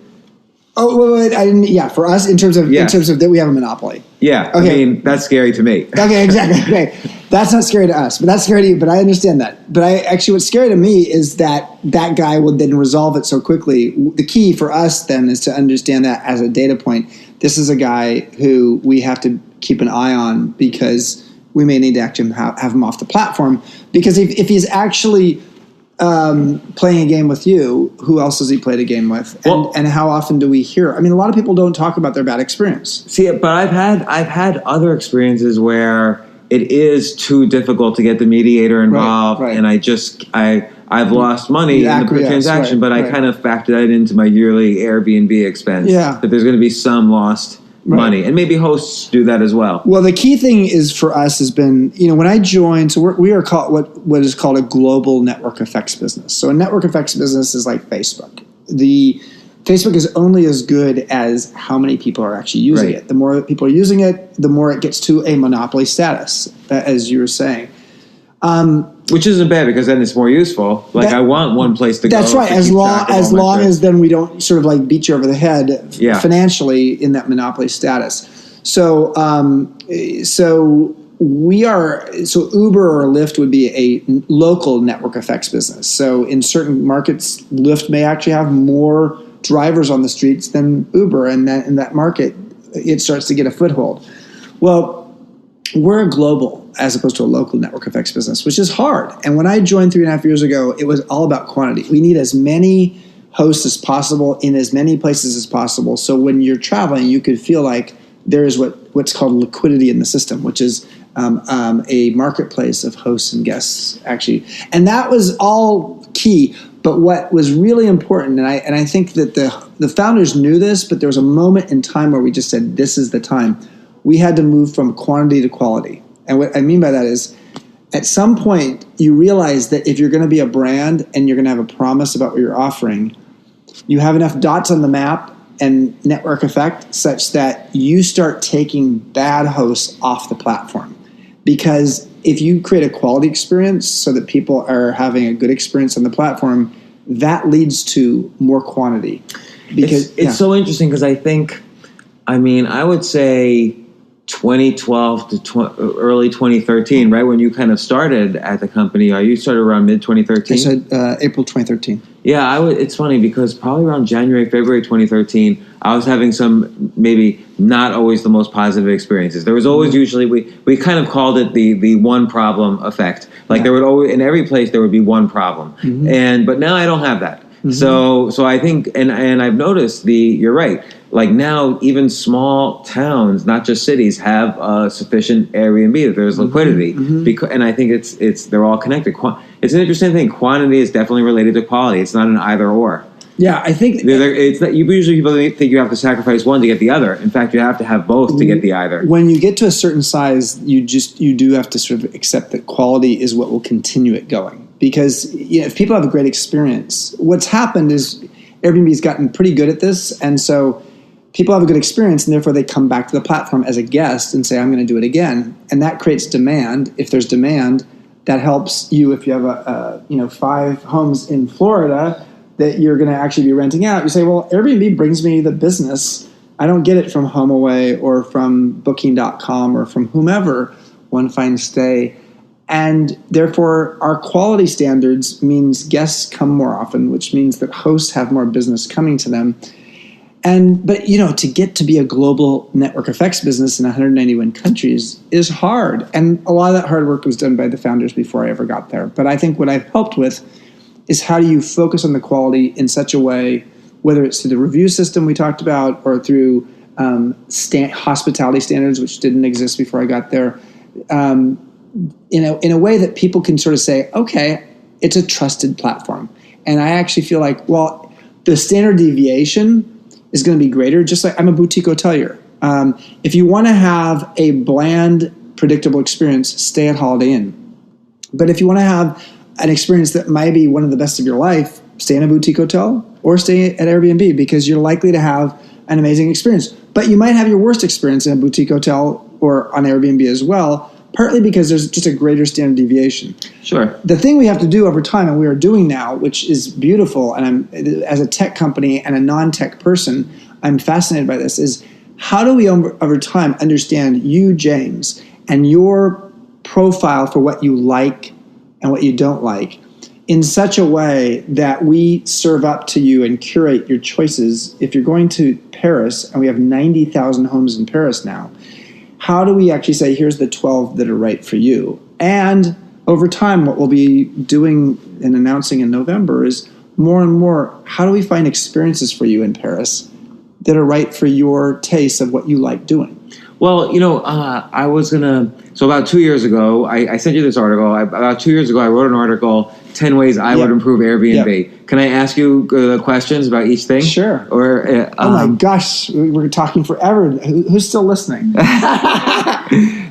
Oh, wait, I didn't. Yeah, for us, in terms of that, we have a monopoly. Yeah, okay. I mean, that's scary to me. Okay, exactly. Okay, that's not scary to us, but that's scary to you. But I understand that. But what's scary to me is that guy would then resolve it so quickly. The key for us then is to understand that as a data point. This is a guy who we have to keep an eye on because we may need to actually have him off the platform. Because if he's actually playing a game with you, who else has he played a game with? And how often do we hear? I mean, a lot of people don't talk about their bad experience. See, but I've had other experiences where it is too difficult to get the mediator involved, right. And I've lost money in the transaction, but I kind of factor that into my yearly Airbnb expense. Yeah, that there's going to be some lost money, and maybe hosts do that as well. Well, the key thing is for us has been, when I joined, so we are called what is called a global network effects business. So a network effects business is like Facebook. Facebook is only as good as how many people are actually using it. The more people are using it, the more it gets to a monopoly status, as you were saying. Which isn't bad because then it's more useful. I want one place to go. That's right. As long as then we don't sort of like beat you over the head financially in that monopoly status. So Uber or Lyft would be a local network effects business. So in certain markets, Lyft may actually have more drivers on the streets than Uber, and that in that market, it starts to get a foothold. Well, we're global as opposed to a local network effects business, which is hard. And when I joined 3.5 years ago, it was all about quantity. We need as many hosts as possible in as many places as possible. So when you're traveling, you could feel like there is what's called liquidity in the system, which is a marketplace of hosts and guests, actually. And that was all key. But what was really important, and I think that the founders knew this, but there was a moment in time where we just said, this is the time. We had to move from quantity to quality. And what I mean by that is, at some point, you realize that if you're going to be a brand and you're going to have a promise about what you're offering, you have enough dots on the map and network effect such that you start taking bad hosts off the platform. Because if you create a quality experience so that people are having a good experience on the platform, that leads to more quantity. Because it's so interesting because I would say 2012 to early 2013, right when you kind of started at the company. You started around mid 2013. I said April 2013. Yeah, it's funny because probably around January, February 2013, I was having some maybe not always the most positive experiences. There was always usually we kind of called it the one problem effect. There would always in every place there would be one problem, but now I don't have that. So I think and I've noticed you're right. Like now, even small towns, not just cities, have sufficient Airbnb that there's liquidity. And I think they're all connected. It's an interesting thing. Quantity is definitely related to quality. It's not an either or. Yeah, I think it's that usually people think you have to sacrifice one to get the other. In fact, you have to have both to get the either. When you get to a certain size, you do have to sort of accept that quality is what will continue it going. Because if people have a great experience, what's happened is Airbnb's gotten pretty good at this, and so people have a good experience, and therefore they come back to the platform as a guest and say, I'm going to do it again. And that creates demand. If there's demand, that helps you if you have 5 homes in Florida that you're going to actually be renting out. You say, well, Airbnb brings me the business. I don't get it from HomeAway or from Booking.com or from whomever, One Fine Stay. And therefore, our quality standards means guests come more often, which means that hosts have more business coming to them. But to get to be a global network effects business in 191 countries is hard. And a lot of that hard work was done by the founders before I ever got there. But I think what I've helped with is how do you focus on the quality in such a way, whether it's through the review system we talked about or through hospitality standards, which didn't exist before I got there, in a way that people can sort of say, okay, it's a trusted platform. And I actually feel like, well, the standard deviation is going to be greater. Just like I'm a boutique hotelier. If you want to have a bland, predictable experience, stay at Holiday Inn. But if you want to have an experience that might be one of the best of your life, stay in a boutique hotel. or stay at Airbnb because you're likely to have an amazing experience. But you might have your worst experience in a boutique hotel or on Airbnb as well, partly because there's just a greater standard deviation. Sure. The thing we have to do over time, and we are doing now, which is beautiful, and as a tech company and a non-tech person, I'm fascinated by this, is how do we over time understand you, James, and your profile for what you like and what you don't like in such a way that we serve up to you and curate your choices. If you're going to Paris, and we have 90,000 homes in Paris now, how do we actually say, here's the 12 that are right for you? And over time, what we'll be doing and announcing in November is more and more, how do we find experiences for you in Paris that are right for your taste of what you like doing? Well, I was so about 2 years ago, I sent you this article. About 2 years ago, I wrote an article, 10 ways I would improve Airbnb. Yeah. Can I ask you questions about each thing? Sure. Or oh my gosh, we're talking forever. Who's still listening?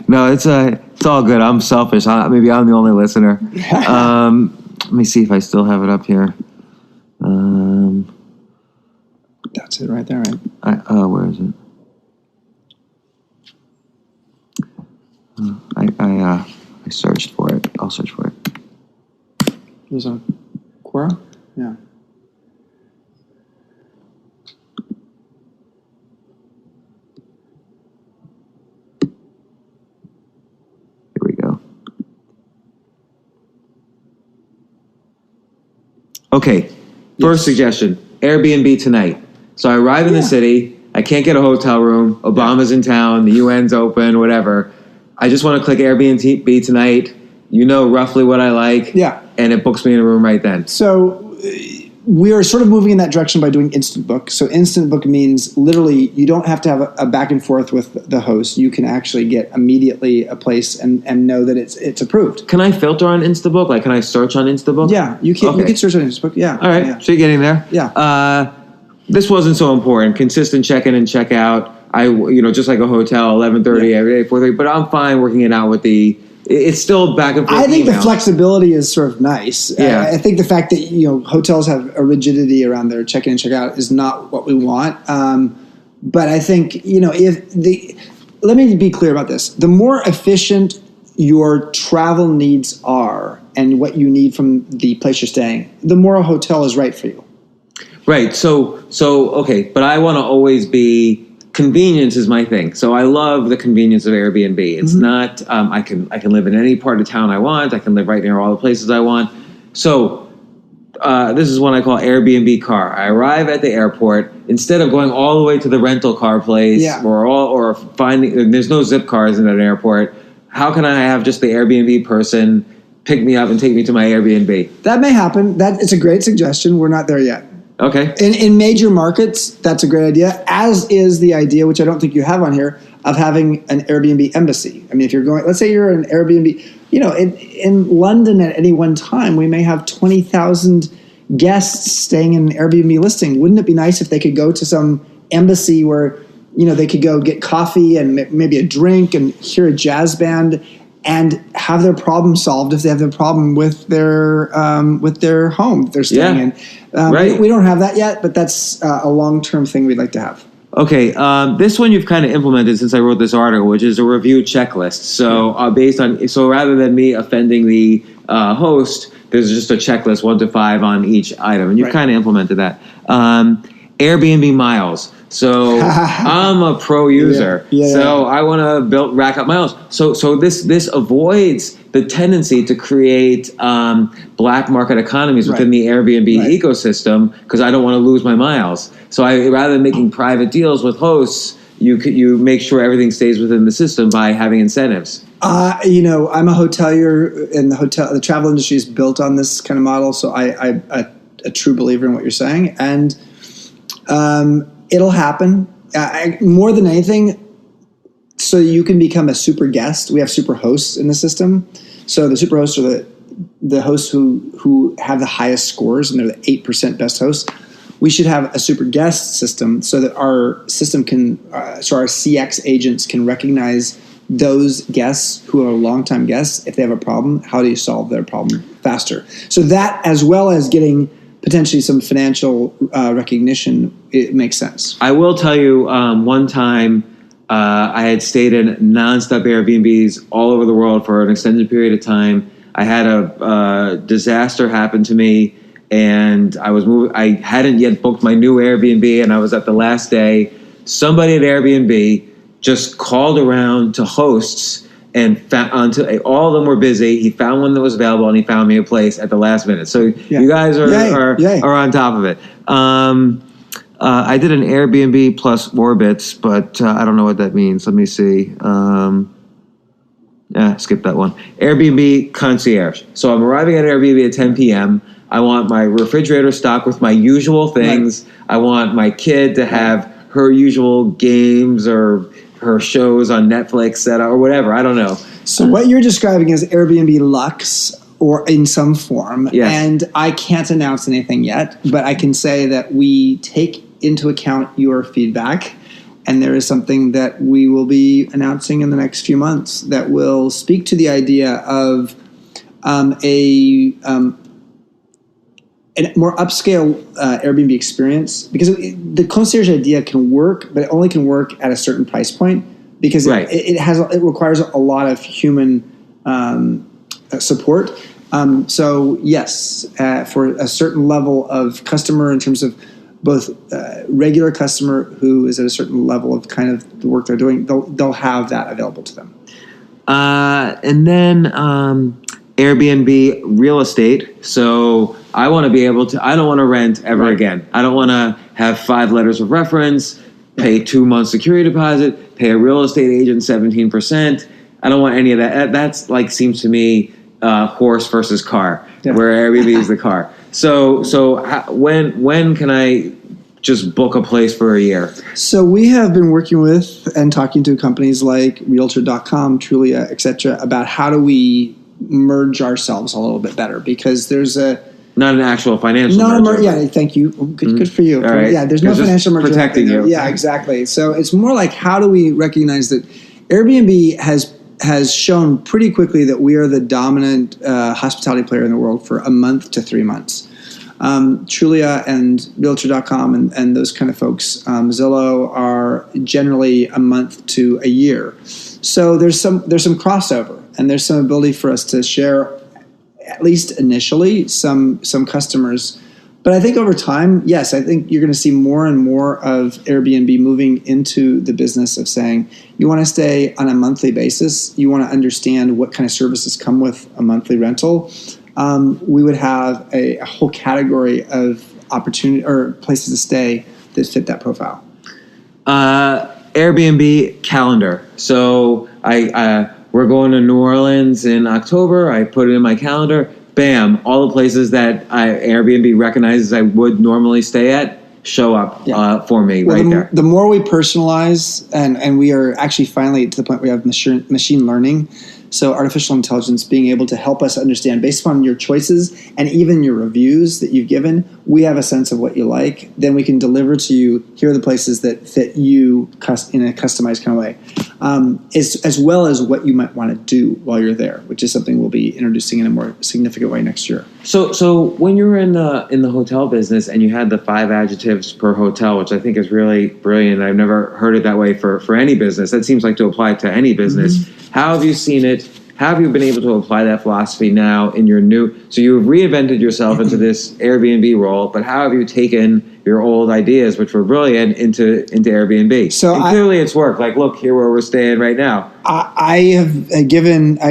No, it's all good. I'm selfish. Maybe I'm the only listener. Let me see if I still have it up here. That's it right there, right? Where is it? I searched for it. I'll search for it. It was on Quora? Yeah. Here we go. Okay. First suggestion, Airbnb tonight. So I arrive in the city. I can't get a hotel room. Obama's in town. The UN's open, whatever. I just want to click Airbnb tonight. You know roughly what I like. Yeah. And it books me in a room right then. So we are sort of moving in that direction by doing Instant Book. So Instant Book means literally you don't have to have a back and forth with the host. You can actually get immediately a place and know that it's approved. Can I filter on Instabook? Like, can I search on Instabook? Yeah, you can. Okay. You can search on Instabook. Yeah. All right. Yeah. So you're getting there. Yeah. This wasn't so important. Consistent check-in and check-out. Just like a hotel, 11:30 every day, 4:30. But I'm fine working it out with the. It's still back and forth. I think the flexibility is sort of nice. Yeah. I think the fact that hotels have a rigidity around their check-in and check-out is not what we want. But I think let me be clear about this. The more efficient your travel needs are and what you need from the place you're staying, the more a hotel is right for you. Right. So okay, but I want to always be. Convenience is my thing. So I love the convenience of Airbnb. It's not, I can live in any part of town I want. I can live right near all the places I want. So this is one I call Airbnb car. I arrive at the airport. Instead of going all the way to the rental car place or finding, there's no zip cars in an airport. How can I have just the Airbnb person pick me up and take me to my Airbnb? That may happen. It's a great suggestion. We're not there yet. Okay. In major markets, that's a great idea, as is the idea, which I don't think you have on here, of having an Airbnb embassy. I mean, if you're going, let's say you're an Airbnb, in London at any one time, we may have 20,000 guests staying in an Airbnb listing. Wouldn't it be nice if they could go to some embassy where, they could go get coffee and maybe a drink and hear a jazz band and have their problem solved if they have a problem with their home that they're staying in. Right. We don't have that yet, but that's a long-term thing we'd like to have. Okay, this one you've kind of implemented since I wrote this article, which is a review checklist. So so rather than me offending the host, there's just a checklist 1 to 5 on each item, and you've kind of implemented that. Airbnb miles. So I'm a pro user. So I want to rack up miles. So this avoids the tendency to create black market economies within the Airbnb ecosystem because I don't want to lose my miles. So rather than making private deals with hosts, you make sure everything stays within the system by having incentives. I'm a hotelier, and the travel industry is built on this kind of model. So I'm a true believer in what you're saying, and it'll happen. More than anything, so you can become a super guest. We have super hosts in the system. So the super hosts are the hosts who have the highest scores, and they're the 8% best hosts. We should have a super guest system so that our system can, our CX agents can recognize those guests who are longtime guests. If they have a problem, how do you solve their problem faster? So that, as well as getting potentially some financial recognition, it makes sense. I will tell you, one time I had stayed in nonstop Airbnbs all over the world for an extended period of time. I had a disaster happen to me, and I hadn't yet booked my new Airbnb, and I was at the last day. Somebody at Airbnb just called around to hosts and found all of them were busy. He found one that was available, and he found me a place at the last minute. So you guys are on top of it. I did an Airbnb plus Orbitz, but I don't know what that means. Let me see. Skip that one. Airbnb concierge. So I'm arriving at Airbnb at 10 p.m. I want my refrigerator stocked with my usual things. Right. I want my kid to have her usual games or her shows on Netflix set or whatever. I don't know. So what you're describing is Airbnb Luxe or in some form. Yes. And I can't announce anything yet, but I can say that we take into account your feedback. And there is something that we will be announcing in the next few months that will speak to the idea of a more upscale Airbnb experience, because the concierge idea can work, but it only can work at a certain price point because it requires a lot of human support. So yes, for a certain level of customer in terms of both regular customer who is at a certain level of kind of the work they're doing, they'll have that available to them. And then Airbnb real estate. So I want to be able to, I don't want to rent ever again. I don't want to have 5 letters of reference, pay 2 months security deposit, pay a real estate agent 17%. I don't want any of that. That's like, seems to me, horse versus car, where Airbnb is the car. So when can I just book a place for a year? So we have been working with and talking to companies like Realtor.com, Trulia, et cetera, about how do we merge ourselves a little bit better, because there's not an actual financial merger. Thank you. Good for you. All right. Yeah, there's no financial merger. Protecting you. Yeah, exactly. So it's more like, how do we recognize that Airbnb has shown pretty quickly that we are the dominant hospitality player in the world for a month to 3 months. Trulia and Realtor.com and those kind of folks, Zillow, are generally a month to a year. So there's some crossover, and there's some ability for us to share, at least initially, some customers. But I think over time, yes, I think you're going to see more and more of Airbnb moving into the business of saying, you want to stay on a monthly basis, you want to understand what kind of services come with a monthly rental. We would have a whole category of opportunity or places to stay that fit that profile. Airbnb calendar. So we're going to New Orleans in October. I put it in my calendar. Bam! All the places that Airbnb recognizes I would normally stay at show up for me there. The more we personalize, and we are actually finally to the point where we have machine learning. So artificial intelligence being able to help us understand, based upon your choices and even your reviews that you've given, we have a sense of what you like. Then we can deliver to you, here are the places that fit you in a customized kind of way, as well as what you might want to do while you're there, which is something we'll be introducing in a more significant way next year. So when you were in the hotel business and you had the 5 adjectives per hotel, which I think is really brilliant. I've never heard it that way for any business. That seems like to apply to any business. Mm-hmm. How have you seen it? How have you been able to apply that philosophy now in your new? So you've reinvented yourself into this Airbnb role, but how have you taken your old ideas, which were brilliant, into Airbnb? So clearly it's worked. Like, look here where we're staying right now. I've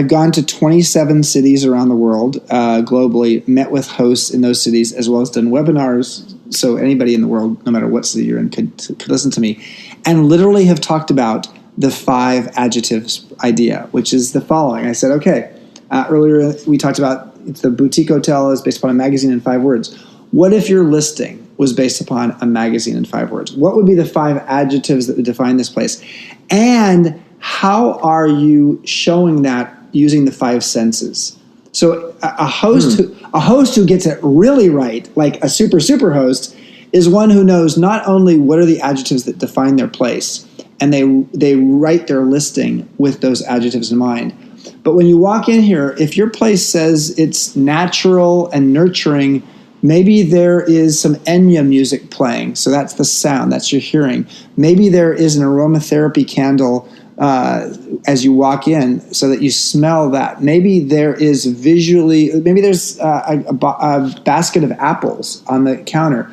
gone to 27 cities around the world, globally, met with hosts in those cities, as well as done webinars. So anybody in the world, no matter what city you're in, could listen to me, and literally have talked about the 5 adjectives idea, which is the following. I said, okay, earlier we talked about the boutique hotel is based upon a magazine in 5 words. What if your listing was based upon a magazine in 5 words? What would be the 5 adjectives that would define this place? And how are you showing that using the 5 senses? So a host who gets it really right, like a super host, is one who knows not only what are the adjectives that define their place, and they write their listing with those adjectives in mind. But when you walk in here, if your place says it's natural and nurturing, Maybe there is some Enya music playing, so that's the sound, that's your hearing. Maybe there is an aromatherapy candle as you walk in so that you smell that. Maybe there is maybe there's a basket of apples on the counter.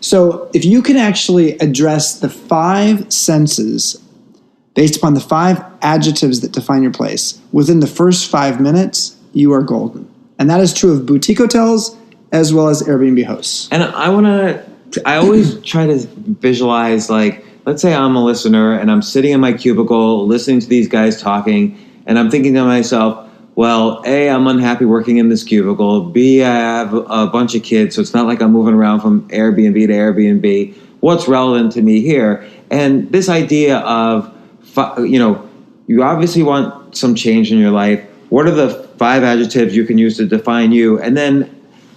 So if you can actually address the 5 senses based upon the 5 adjectives that define your place within the first 5 minutes, you are golden. And that is true of boutique hotels as well as Airbnb hosts. And I always try to visualize, like, let's say I'm a listener and I'm sitting in my cubicle listening to these guys talking, and I'm thinking to myself, well, A, I'm unhappy working in this cubicle. B, I have a bunch of kids, so it's not like I'm moving around from Airbnb to Airbnb. What's relevant to me here? And this idea of, you obviously want some change in your life. What are the 5 adjectives you can use to define you? And then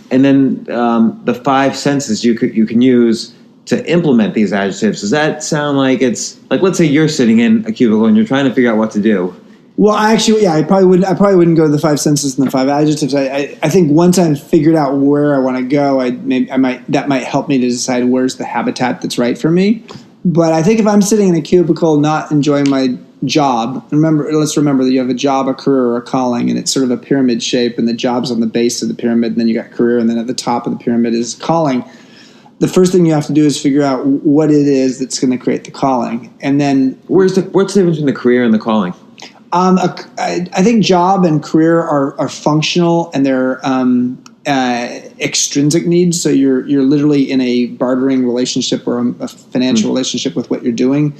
the 5 senses you can use to implement these adjectives. Does that sound like it's like, let's say you're sitting in a cubicle and you're trying to figure out what to do? Well, I probably wouldn't go to the 5 senses and the 5 adjectives. I think once I've figured out where I want to go, that might help me to decide where's the habitat that's right for me. But I think if I'm sitting in a cubicle not enjoying my job, let's remember that you have a job, a career, or a calling, and it's sort of a pyramid shape, and the job's on the base of the pyramid, and then you got career, and then at the top of the pyramid is calling. The first thing you have to do is figure out what it is that's going to create the calling, and then what's the difference between the career and the calling? I think job and career are functional, and they're extrinsic needs. So you're literally in a bartering relationship or a financial relationship with what you're doing.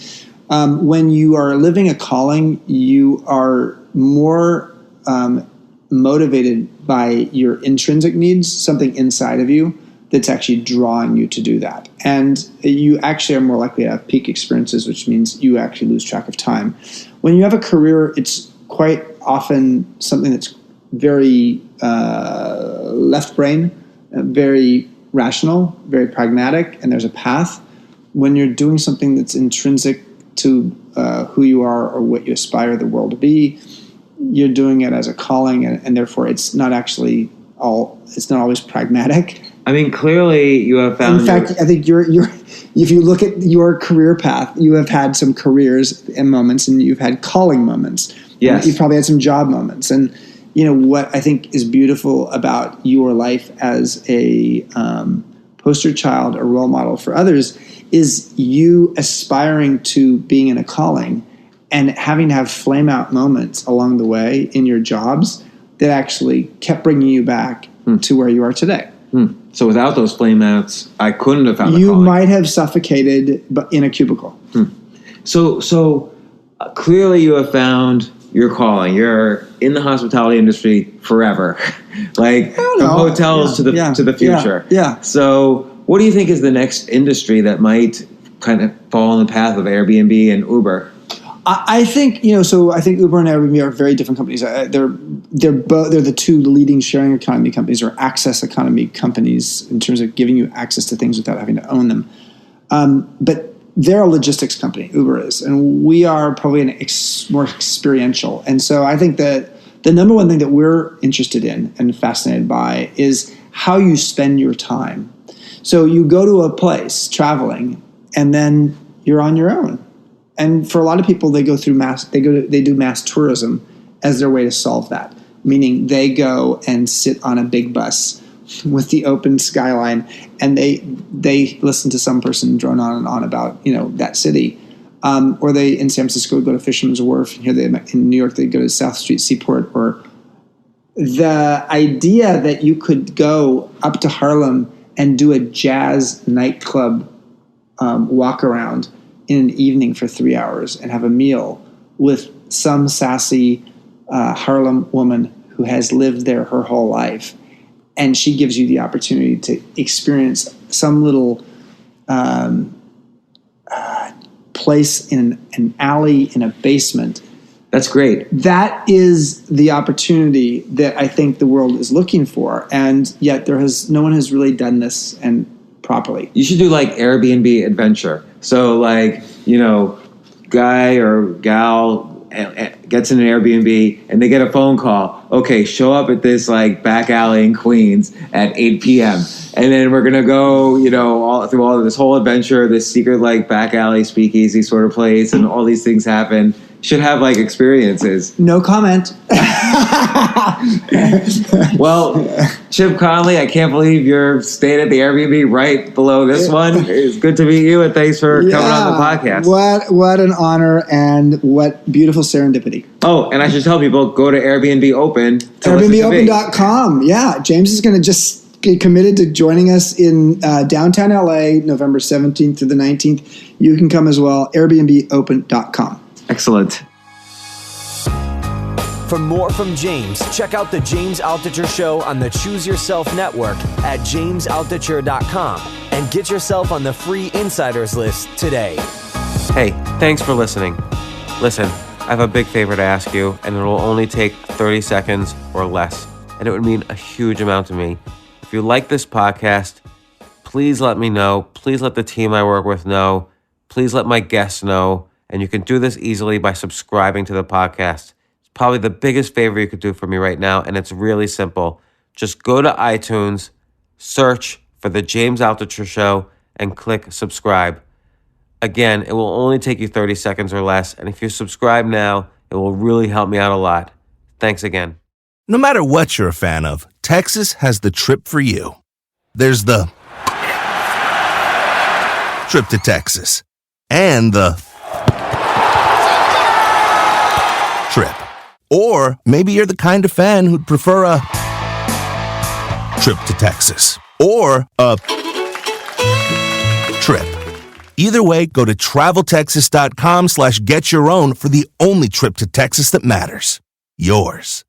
When you are living a calling, you are more motivated by your intrinsic needs, something inside of you that's actually drawing you to do that. And you actually are more likely to have peak experiences, which means you actually lose track of time. When you have a career, it's quite often something that's very left brain, very rational, very pragmatic, and there's a path. When you're doing something that's intrinsic to who you are or what you aspire the world to be, you're doing it as a calling, and therefore it's not always pragmatic. I mean, clearly you have found. In fact, I think if you look at your career path, you have had some careers and moments, and you've had calling moments. Yes, you've probably had some job moments, and what I think is beautiful about your life as a poster child or role model for others is you aspiring to being in a calling and having to have flame out moments along the way in your jobs that actually kept bringing you back to where you are today. So without those flame outs, I couldn't have found the calling. You might have suffocated in a cubicle. So clearly you have found your calling. You're in the hospitality industry forever, like from hotels to the future. Yeah. So what do you think is the next industry that might kind of fall in the path of Airbnb and Uber? I think I think Uber and Airbnb are very different companies. They're the 2 leading sharing economy companies or access economy companies in terms of giving you access to things without having to own them. But they're a logistics company, Uber is, and we are probably more experiential. And so I think that the number one thing that we're interested in and fascinated by is how you spend your time. So you go to a place traveling, and then you're on your own. And for a lot of people, they do mass tourism as their way to solve that. Meaning they go and sit on a big bus with the open skyline, and they listen to some person drone on and on about that city. Or they in San Francisco go to Fisherman's Wharf. Here in New York they go to South Street Seaport. Or the idea that you could go up to Harlem and do a jazz nightclub walk around in an evening for 3 hours and have a meal with some sassy Harlem woman who has lived there her whole life. And she gives you the opportunity to experience some little place in an alley, in a basement. That's great. That is the opportunity that I think the world is looking for. And yet no one has really done this and properly. You should do like Airbnb adventure. So guy or gal gets in an Airbnb, and they get a phone call. Okay, show up at this like back alley in Queens at 8 p.m. And then we're gonna go, all through all of this whole adventure, this secret like back alley speakeasy sort of place, and all these things happen. Should have like experiences. No comment. Well, Chip Conley, I can't believe you're staying at the Airbnb right below this one. It's good to meet you, and thanks for coming on the podcast. What an honor, and what beautiful serendipity. Oh, and I should tell people, go to Airbnb Open. AirBnBOpen.com. Yeah, James is going to just get committed to joining us in downtown LA, November 17th through the 19th. You can come as well. AirBnBOpen.com. Excellent. For more from James, check out the James Altucher Show on the Choose Yourself Network at jamesaltucher.com and get yourself on the free insiders list today. Hey, thanks for listening. Listen, I have a big favor to ask you, and it will only take 30 seconds or less, and it would mean a huge amount to me. If you like this podcast, please let me know. Please let the team I work with know. Please let my guests know. And you can do this easily by subscribing to the podcast. It's probably the biggest favor you could do for me right now, and it's really simple. Just go to iTunes, search for The James Altucher Show, and click subscribe. Again, it will only take you 30 seconds or less, and if you subscribe now, it will really help me out a lot. Thanks again. No matter what you're a fan of, Texas has the trip for you. There's the trip to Texas and the trip. Or maybe you're the kind of fan who'd prefer a trip to Texas or a trip. Either way, go to traveltexas.com/get your own for the only trip to Texas that matters. Yours.